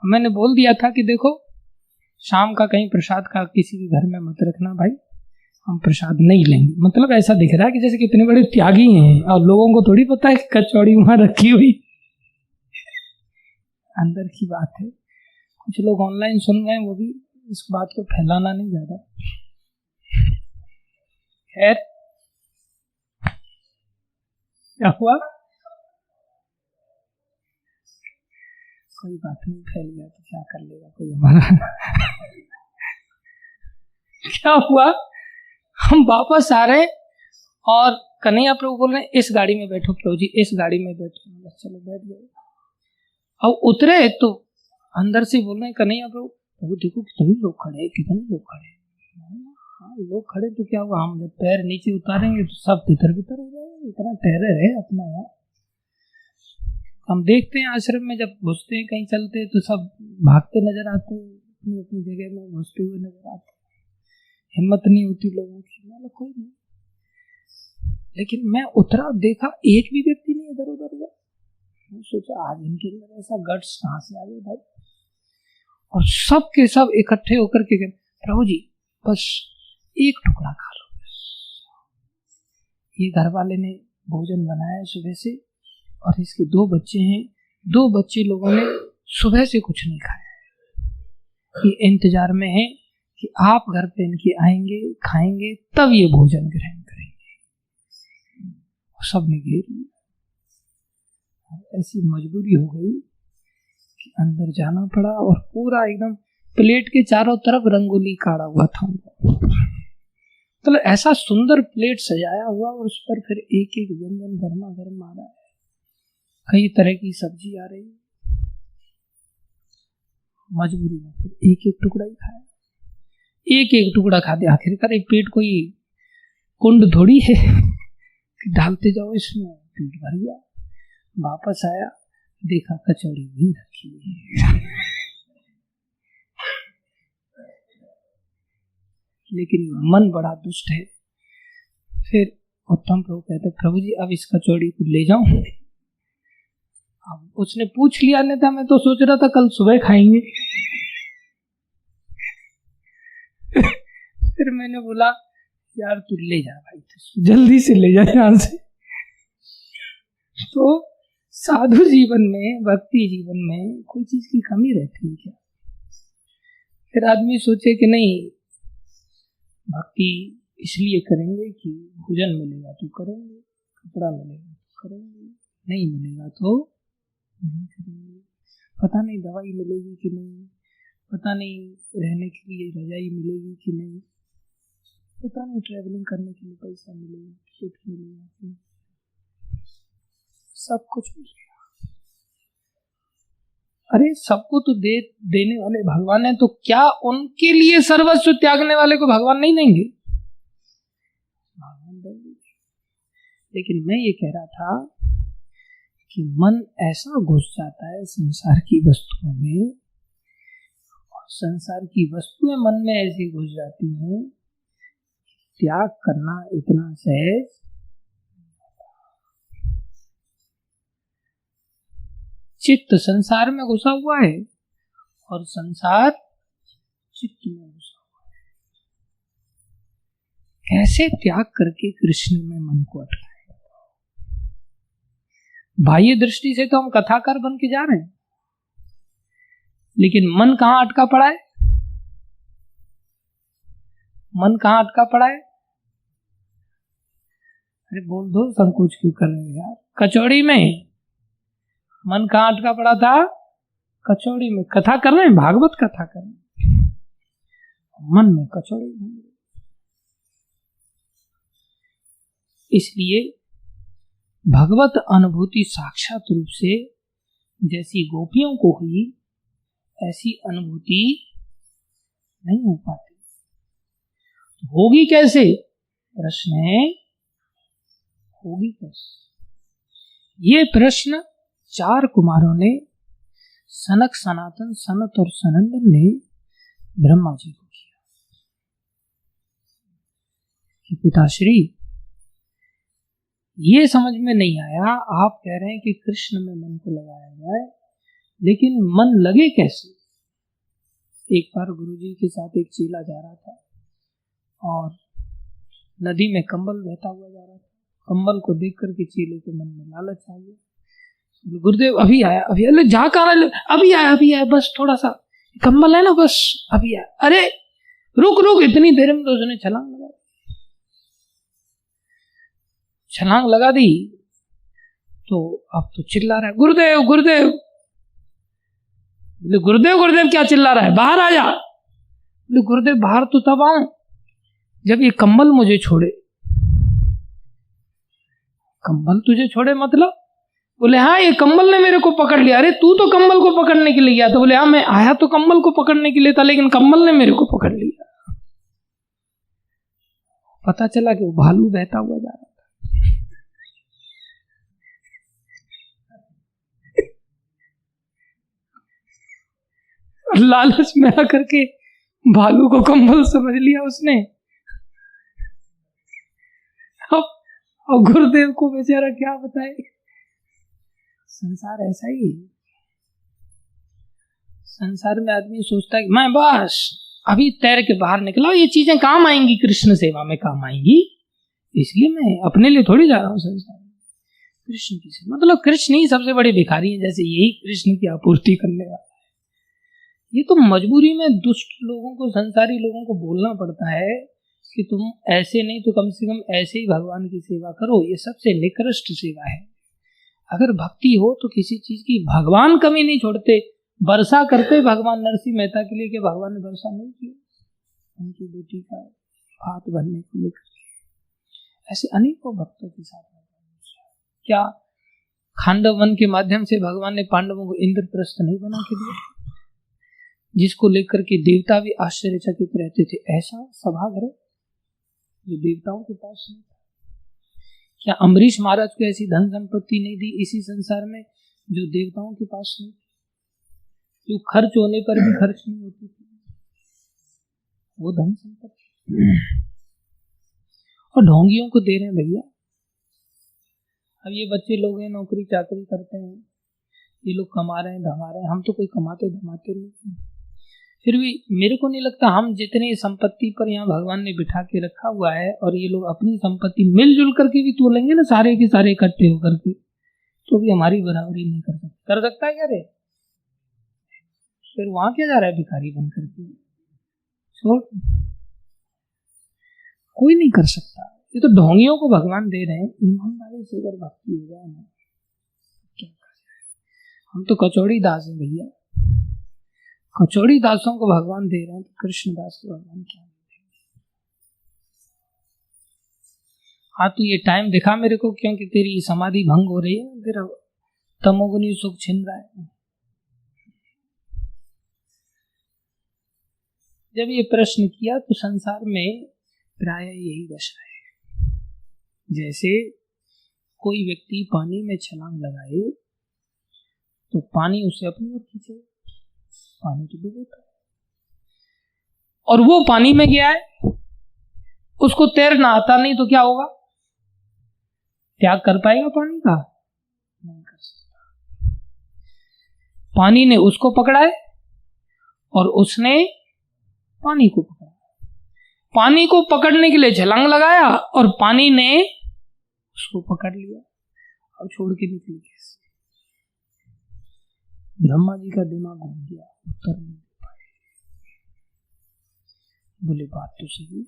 मैंने बोल दिया था कि देखो शाम का कहीं प्रसाद का किसी के घर में मत रखना भाई, हम प्रसाद नहीं लेंगे। मतलब ऐसा दिख रहा है कि जैसे कितने बड़े त्यागी हैं और लोगों को थोड़ी पता है कि कचौड़ी वहां रखी हुई। अंदर की बात है। कुछ लोग ऑनलाइन सुन रहे हैं, वो भी इस बात को फैलाना नहीं ज्यादा। खैर क्या हुआ, कोई बात नहीं, फैल गया तो क्या कर लेगा कोई हमारा। क्या हुआ, हम वापस आ रहे और कन्हैया प्रभु बोल रहे हैं इस गाड़ी में बैठो प्रभु जी, इस गाड़ी में बैठो। चलो बैठ गए। अब उतरे तो अंदर से बोल रहे हैं कन्हैया प्रभु, प्रभु देखो कितने लोग खड़े हैं, कितने लोग खड़े हैं। हाँ लोग खड़े तो क्या हुआ, हम जब पैर नीचे उतारेंगे तो सब तितर बितर हो जाएगा, इतना टेरर है अपना यार। हम देखते हैं आश्रम में जब घुसते हैं, कहीं चलते हैं तो सब भागते नजर आते हैं, अपनी अपनी जगह में घुसते हुए नजर आते हैं, हिम्मत नहीं होती लोगों की। मतलब कोई नहीं, लेकिन मैं उतरा, देखा एक भी व्यक्ति नहीं इधर उधर गया। मैं सोचा आज इनके अंदर ऐसा गट्स कहाँ से आ गए भाई। और सब के सब इकट्ठे होकर के गए, प्रभु जी बस एक टुकड़ा खा लो। ये घर वाले ने भोजन बनाया सुबह से, और इसके 2 बच्चे हैं, 2 बच्चे लोगों ने सुबह से कुछ नहीं खाया। ये इंतजार में है कि आप घर पे इनके आएंगे, खाएंगे, तब ये भोजन ग्रहण करेंगे। सबने घेर लिया। ऐसी मजबूरी हो गई कि अंदर जाना पड़ा, और पूरा एकदम प्लेट के चारों तरफ रंगोली काढ़ा हुआ था। मतलब ऐसा सुंदर प्लेट सजाया हुआ, और उस पर फिर एक एक व्यंजन गर्मा गर्म आ रहा है, कई तरह की सब्जी आ रही है। मजबूरी में फिर एक एक टुकड़ा ही खाया, एक एक टुकड़ा खा दिया। आखिरकार एक पेट कोई कुंड थोड़ी है कि डालते जाओ इसमें, पेट भर गया। वापस आया, देखा कचौड़ी भी रखी है। लेकिन मन बड़ा दुष्ट है। फिर उत्तम प्रभु कहते, प्रभु जी अब इस कचौड़ी को ले जाऊं। अब उसने पूछ लिया, नहीं था मैं तो सोच रहा था कल सुबह खाएंगे। फिर मैंने बोला यार तू ले जा भाई, जल्दी से ले जा यहां से। तो साधु जीवन में, भक्ति जीवन में कोई चीज की कमी रहती है क्या? फिर आदमी सोचे कि नहीं, भक्ति इसलिए करेंगे कि भोजन मिलेगा तो करेंगे, कपड़ा मिलेगा तो करेंगे, नहीं मिलेगा तो नहीं करेंगे। पता नहीं दवाई मिलेगी कि नहीं, पता नहीं रहने के लिए रजाई मिलेगी कि नहीं, पता नहीं ट्रैवलिंग करने के लिए पैसा मिलेगा, टिकट मिलेगा, सब कुछ मिलेगा। अरे सबको तो देने वाले भगवान है, तो क्या उनके लिए सर्वस्व त्यागने वाले को भगवान नहीं देंगे? भगवान देंगे। लेकिन मैं ये कह रहा था कि मन ऐसा घुस जाता है संसार की वस्तुओं में, और संसार की वस्तुएं मन में ऐसी घुस जाती हैं, त्याग करना इतना सहज। चित्त संसार में घुसा हुआ है और संसार चित्त में घुसा हुआ है। कैसे त्याग करके कृष्ण में मन को अटकाए? बाह्य दृष्टि से तो हम कथाकार बन के जा रहे हैं, लेकिन मन कहां अटका पड़ा है? मन कहां अटका पड़ा है? अरे बोल दो, संकोच क्यों कर रहे हो यार? कचौड़ी में मन कहां अटका पड़ा था? कचौड़ी में। कथा कर रहे हैं, भागवत कथा कर रहे हैं, मन में कचौड़ी घूम रही। इसलिए भगवत अनुभूति साक्षात रूप से जैसी गोपियों को हुई, ऐसी अनुभूति नहीं हो पाती। होगी कैसे? प्रश्न है, होगी कैसे? ये प्रश्न 4 कुमारों ने, सनक, सनातन, सनत और सनंदन ने ब्रह्मा जी को किया कि पिताश्री ये समझ में नहीं आया, आप कह रहे हैं कि कृष्ण में मन को लगाया जाए, लेकिन मन लगे कैसे? एक बार गुरुजी के साथ एक चेला जा रहा था और नदी में कंबल बहता हुआ जा रहा था। कंबल को देख करके चेले के मन में लालच आ गया। गुरुदेव अभी आया, अभी अरे जा कहाँ रहे? अभी आया, बस थोड़ा सा कंबल है ना, बस अभी आया। अरे रुक रुक, इतनी देर में तो उसने छलांग लगा दी। तो अब तो चिल्ला रहा है, गुरुदेव गुरुदेव। गुरुदेव गुरुदेव क्या चिल्ला रहा है? बाहर आ जा। गुरुदेव बाहर तो तब आऊं जब ये कंबल मुझे छोड़े। कंबल तुझे छोड़े मतलब? बोले हाँ, ये कंबल ने मेरे को पकड़ लिया। अरे तू तो कंबल को पकड़ने के लिए गया था। बोले हाँ, मैं आया तो कंबल को पकड़ने के लिए था, लेकिन कंबल ने मेरे को पकड़ लिया। पता चला कि वो भालू बहता हुआ जा रहा था। लालच में आकर के भालू को कंबल समझ लिया उसने। अब गुरुदेव को बेचारा क्या बताए। संसार ऐसा ही है। संसार में आदमी सोचता है कि मैं बस अभी तैर के बाहर निकला, ये चीजें काम आएंगी, कृष्ण सेवा में काम आएंगी, इसलिए मैं अपने लिए थोड़ी जा रहा हूँ संसार में। कृष्ण की सेवा मतलब कृष्ण ही सबसे बड़े भिखारी हैं, जैसे यही कृष्ण की आपूर्ति करने वाला है। ये तो मजबूरी में दुष्ट लोगों को, संसारी लोगों को बोलना पड़ता है कि तुम ऐसे नहीं तो कम से कम ऐसे ही भगवान की सेवा करो, ये सबसे निकृष्ट सेवा है। अगर भक्ति हो तो किसी चीज की भगवान कमी नहीं छोड़ते। वर्षा करते भगवान नरसिंह मेहता के लिए कि भगवान ने वर्षा नहीं की उनकी बेटी का हाथ भरने को लेकर। ऐसे अनेकों भक्तों के साथ क्या खांडव वन के माध्यम से भगवान ने पांडवों को इंद्रप्रस्थ नहीं बना के दिया, जिसको लेकर के देवता भी आश्चर्यचकित रहते थे। ऐसा सभागृह जो देवताओं के पास नहीं था। क्या अम्बरीश महाराज को ऐसी धन संपत्ति नहीं दी इसी संसार में जो देवताओं के पास नहीं, जो खर्च होने पर भी खर्च नहीं होती थी वो धन संपत्ति। और ढोंगियों को दे रहे हैं भैया। अब ये बच्चे लोग हैं, नौकरी चाकरी करते हैं, ये लोग कमा रहे हैं धमा रहे हैं, हम तो कोई कमाते धमाते नहीं। फिर भी मेरे को नहीं लगता हम जितनी संपत्ति पर यहाँ भगवान ने बिठा के रखा हुआ है, और ये लोग अपनी संपत्ति मिलजुल करके भी तोलेंगे ना, सारे के सारे इकट्ठे होकर के, तो भी हमारी बराबरी नहीं कर सकता। कर सकता है क्या रे? फिर वहां क्या जा रहा है भिखारी बन करके? छोड़, कोई नहीं कर सकता। ये तो ढोंगियों को भगवान दे रहे हैं। ईमानदारी से अगर भक्ति हो जाए ना, क्या कर जाए। हम तो कचौड़ी दास हैं भैया, कचौड़ी दासों को भगवान दे रहे हैं, तो कृष्ण दास को भगवान क्या देंगे? हाँ तू ये टाइम दिखा मेरे को, क्योंकि तेरी समाधि भंग हो रही है, तेरा तमोगुनी सुख छिन रहा है। जब ये प्रश्न किया तो संसार में प्राय यही दशा है। जैसे कोई व्यक्ति पानी में छलांग लगाए तो पानी उसे अपनी ओर खींचे, पानी तो डूबेगा। और वो पानी में गया है, उसको तैरना आता नहीं, तो क्या होगा? त्याग कर पाएगा पानी का? नहीं कर सकता। पानी ने उसको पकड़ा है और उसने पानी को पकड़ा। पानी को पकड़ने के लिए छलांग लगाया और पानी ने उसको पकड़ लिया और छोड़ के निकल गया। ब्रह्मा जी का दिमाग घूम गया, उत्तर नहीं दे पाए। बोले बात तो सही,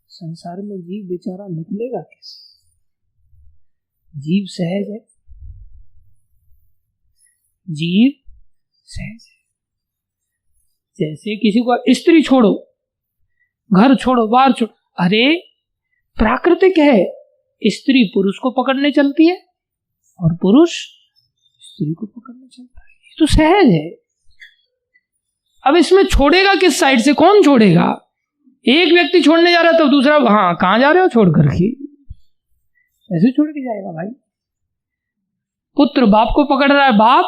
संसार में जीव बेचारा निकलेगा कैसे? जीव सहज है, जीव सहज है। जैसे किसी को स्त्री छोड़ो, घर छोड़ो, बाहर छोड़ो, अरे प्राकृतिक है, स्त्री पुरुष को पकड़ने चलती है और पुरुष स्त्री को पकड़ने चलता है, ये तो सहज है। अब इसमें छोड़ेगा किस साइड से? कौन छोड़ेगा? एक व्यक्ति छोड़ने जा रहा है तो दूसरा, हाँ कहां जा रहे हो छोड़ करके? ऐसे छोड़ के जाएगा भाई? पुत्र बाप को पकड़ रहा है, बाप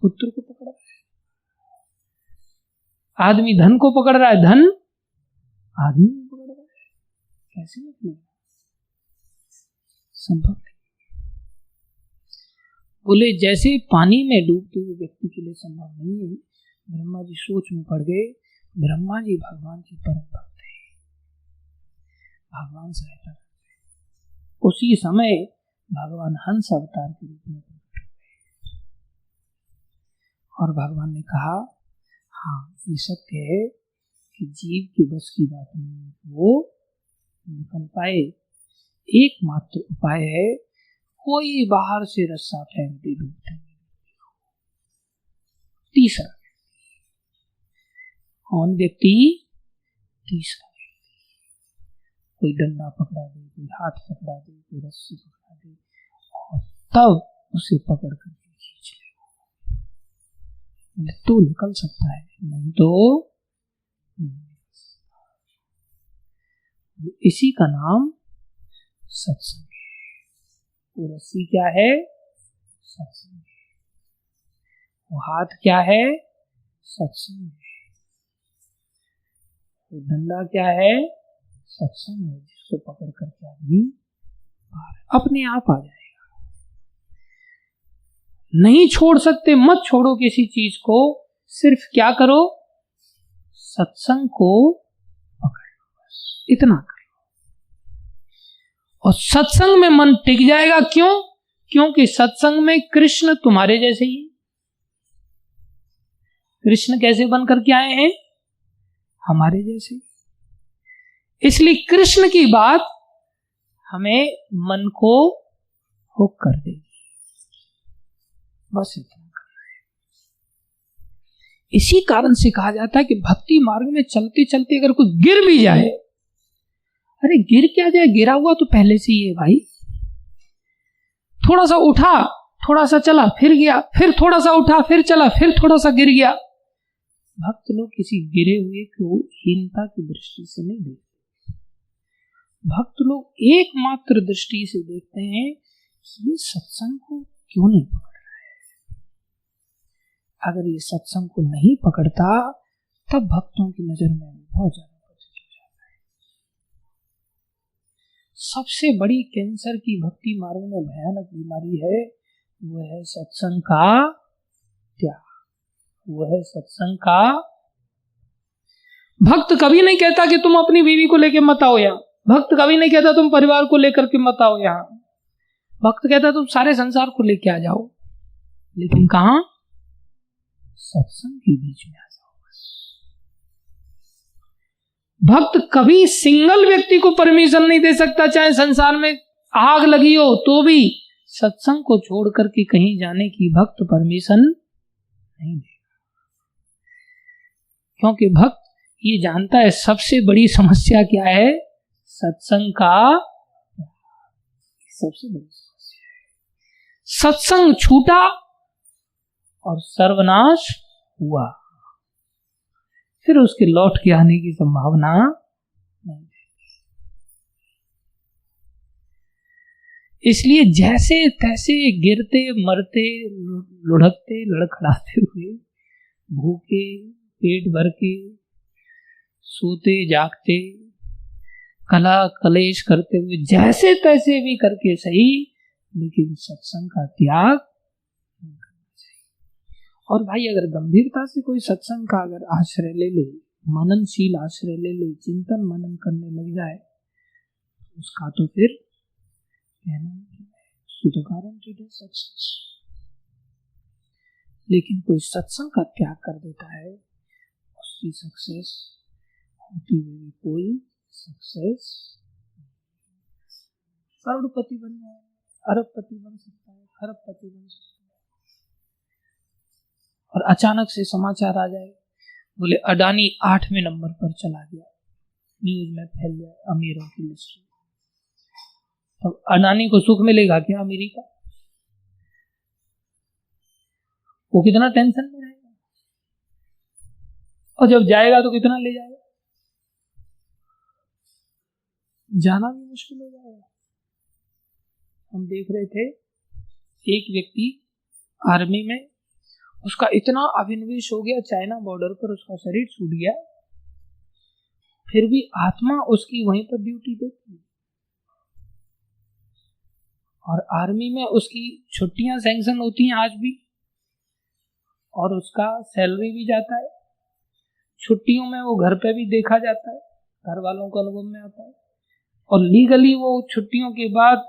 पुत्र को पकड़ रहा है, आदमी धन को पकड़ रहा है, धन आदमी को पकड़ रहा है। कैसे निकलेगा? संभव नहीं। बोले जैसे पानी में डूबते हुए व्यक्ति के लिए संभव नहीं है, ब्रह्मा जी सोच में पड़ गए। ब्रह्मा जी भगवान के परम भक्त हैं, भगवान सहायता करते हैं। उसी समय भगवान हंस अवतार के रूप में प्रकट हुए और भगवान ने कहा, हाँ ये सत्य है कि जीव के बस की बात नहीं, वो निकल पाए। एकमात्र उपाय है, कोई बाहर से रस्सा फेंक दे डूबते। तीसरा कौन व्यक्ति? तीसरा कोई डंडा पकड़ा दे, कोई हाथ पकड़ा दे, कोई रस्सी पकड़ा दे और तब उसे पकड़ कर खींच ले, तो निकल सकता है, नहीं तो नहीं। इसी का नाम सत्संग है। वो रस्सी क्या है? सत्संग है। वो हाथ क्या है? सत्संग है। तो डंडा क्या है? सत्संग है, जिसको पकड़ करके आदमी अपने आप आ जाएगा। नहीं छोड़ सकते, मत छोड़ो किसी चीज को, सिर्फ क्या करो? सत्संग को पकड़ लो, बस इतना कर लो और सत्संग में मन टिक जाएगा। क्यों? क्योंकि सत्संग में कृष्ण तुम्हारे जैसे ही। कृष्ण कैसे बनकर के आए हैं? हमारे जैसे। इसलिए कृष्ण की बात हमें मन को हुक कर देगी, बस इतना करना है। इसी कारण से कहा जाता है कि भक्ति मार्ग में चलते चलते अगर कोई गिर भी जाए, अरे गिर क्या जाए, गिरा हुआ तो पहले से ही है भाई। थोड़ा सा उठा, थोड़ा सा चला, फिर गया, फिर थोड़ा सा उठा, फिर चला, फिर थोड़ा सा गिर गया। भक्त लोग किसी गिरे हुए को हीनता की दृष्टि से नहीं देखते। भक्त लोग एकमात्र दृष्टि से देखते हैं कि ये सत्संग को क्यों नहीं पकड़ रहा है। अगर ये सत्संग को नहीं पकड़ता तब भक्तों की नजर में बहुत ज्यादा पतित हो जाता है। सबसे बड़ी कैंसर की भक्ति मार्ग में भयानक बीमारी है, वो है सत्संग का त्याग, वो है सत्संग का। भक्त कभी नहीं कहता कि तुम अपनी बीवी को लेकर मत आओ यहाँ। भक्त कभी नहीं कहता तुम परिवार को लेकर के मत आओ यहाँ। भक्त कहता तुम सारे संसार को लेके आ जाओ, लेकिन कहां? सत्संग के बीच में आ जाओ बस। भक्त कभी सिंगल व्यक्ति को परमिशन नहीं दे सकता, चाहे संसार में आग लगी हो तो भी सत्संग को छोड़ करके कहीं जाने की भक्त परमिशन नहीं देगा। क्योंकि भक्त ये जानता है सबसे बड़ी समस्या क्या है? सत्संग का सबसे बड़ी समस्या है। सत्संग छूटा और सर्वनाश हुआ, फिर उसके लौट के आने की संभावना नहीं। इसलिए जैसे तैसे गिरते मरते लुढ़कते लड़खड़ाते हुए, भूखे पेट भर के, सोते जागते, कला कलेश करते हुए, जैसे तैसे भी करके सही, लेकिन सत्संग का त्याग नहीं करना चाहिए। और भाई अगर गंभीरता से कोई सत्संग का अगर आश्रय ले ले, मननशील आश्रय ले ले, चिंतन मनन करने लग जाए, उसका तो फिर सक्सेस। लेकिन कोई सत्संग का त्याग कर देता है, उसकी सक्सेस होती हुई कोई सक्सेस। करोड़पति बन जाए, अरबपति बन सकता है, खरबपति बन सकता है, और अचानक से समाचार आ जाए, बोले अडानी 8वें नंबर पर चला गया, न्यूज में फैल जाए अमीरों की लिस्ट। तो अडानी को सुख मिलेगा क्या अमीरी का? वो कितना टेंशन में रहेगा, और जब जाएगा तो कितना ले जाएगा, जाना भी मुश्किल हो जाएगा। हम देख रहे थे एक व्यक्ति आर्मी में, उसका इतना अभिनिवेश हो गया, चाइना बॉर्डर पर उसका शरीर छूट गया, फिर भी आत्मा उसकी वहीं पर ड्यूटी देती, और आर्मी में उसकी छुट्टियां सैंक्शन होती हैं आज भी, और उसका सैलरी भी जाता है, छुट्टियों में वो घर पे भी देखा जाता है, घर वालों को अनुभव में आता है, और लीगली वो छुट्टियों के बाद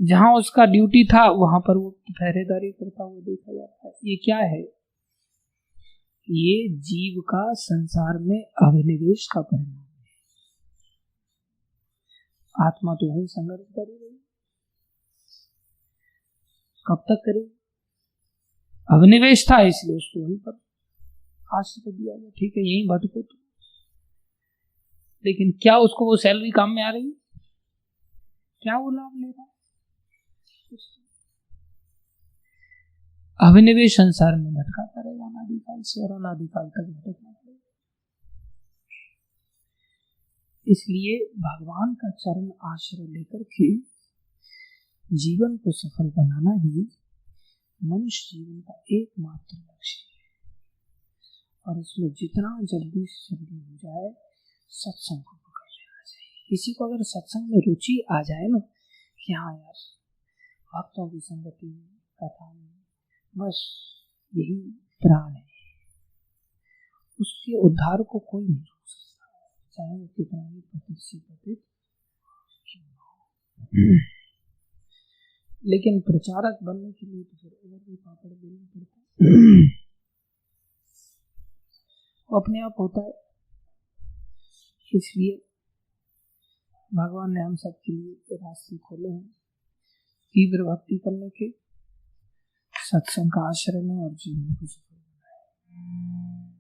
जहां उसका ड्यूटी था वहां पर वो पहरेदारी करता हुआ देखा जाता है। ये क्या है? ये जीव का संसार में अभिनिवेश का परिणाम है। आत्मा तो वही संघर्ष करी रही, कब तक करेगी? अभिनिवेश था इसलिए उसको वहीं पर आश्रय दिया गया, ठीक है यहीं भटको तो। लेकिन क्या उसको वो सैलरी काम में आ रही? क्या वो लाभ ले रहा? अभिनिवेश संसार में भटकाता रहेगा अनादिकाल से, और अनादिकाल तक भटकना पड़ेगा। इसलिए भगवान का चरण आश्रय लेकर के जीवन को सफल बनाना ही मनुष्य जीवन का एकमात्र लक्ष्य है। और इसमें जितना जल्दी से जल्दी हो जाए सत्संग को पकड़ लेना चाहिए। किसी को अगर सत्संग में रुचि आ जाए ना कि हाँ यार भक्तों की संगति में, कथा में, बस यही प्राण है, उसके उद्धार को कोई नहीं रोक सकता, चाहे वो कितना ही पतित से पतित क्यों ना हो। लेकिन प्रचारक बनने के लिए तो फिर और भी पापड़ बेलना पड़ता है, वो अपने आप होता है। इसलिए भगवान ने हम सबके लिए रास्ते खोले हैं तीव्र भक्ति करने के, सत्संग का आश्रय में और जीवन को सफल बनाए।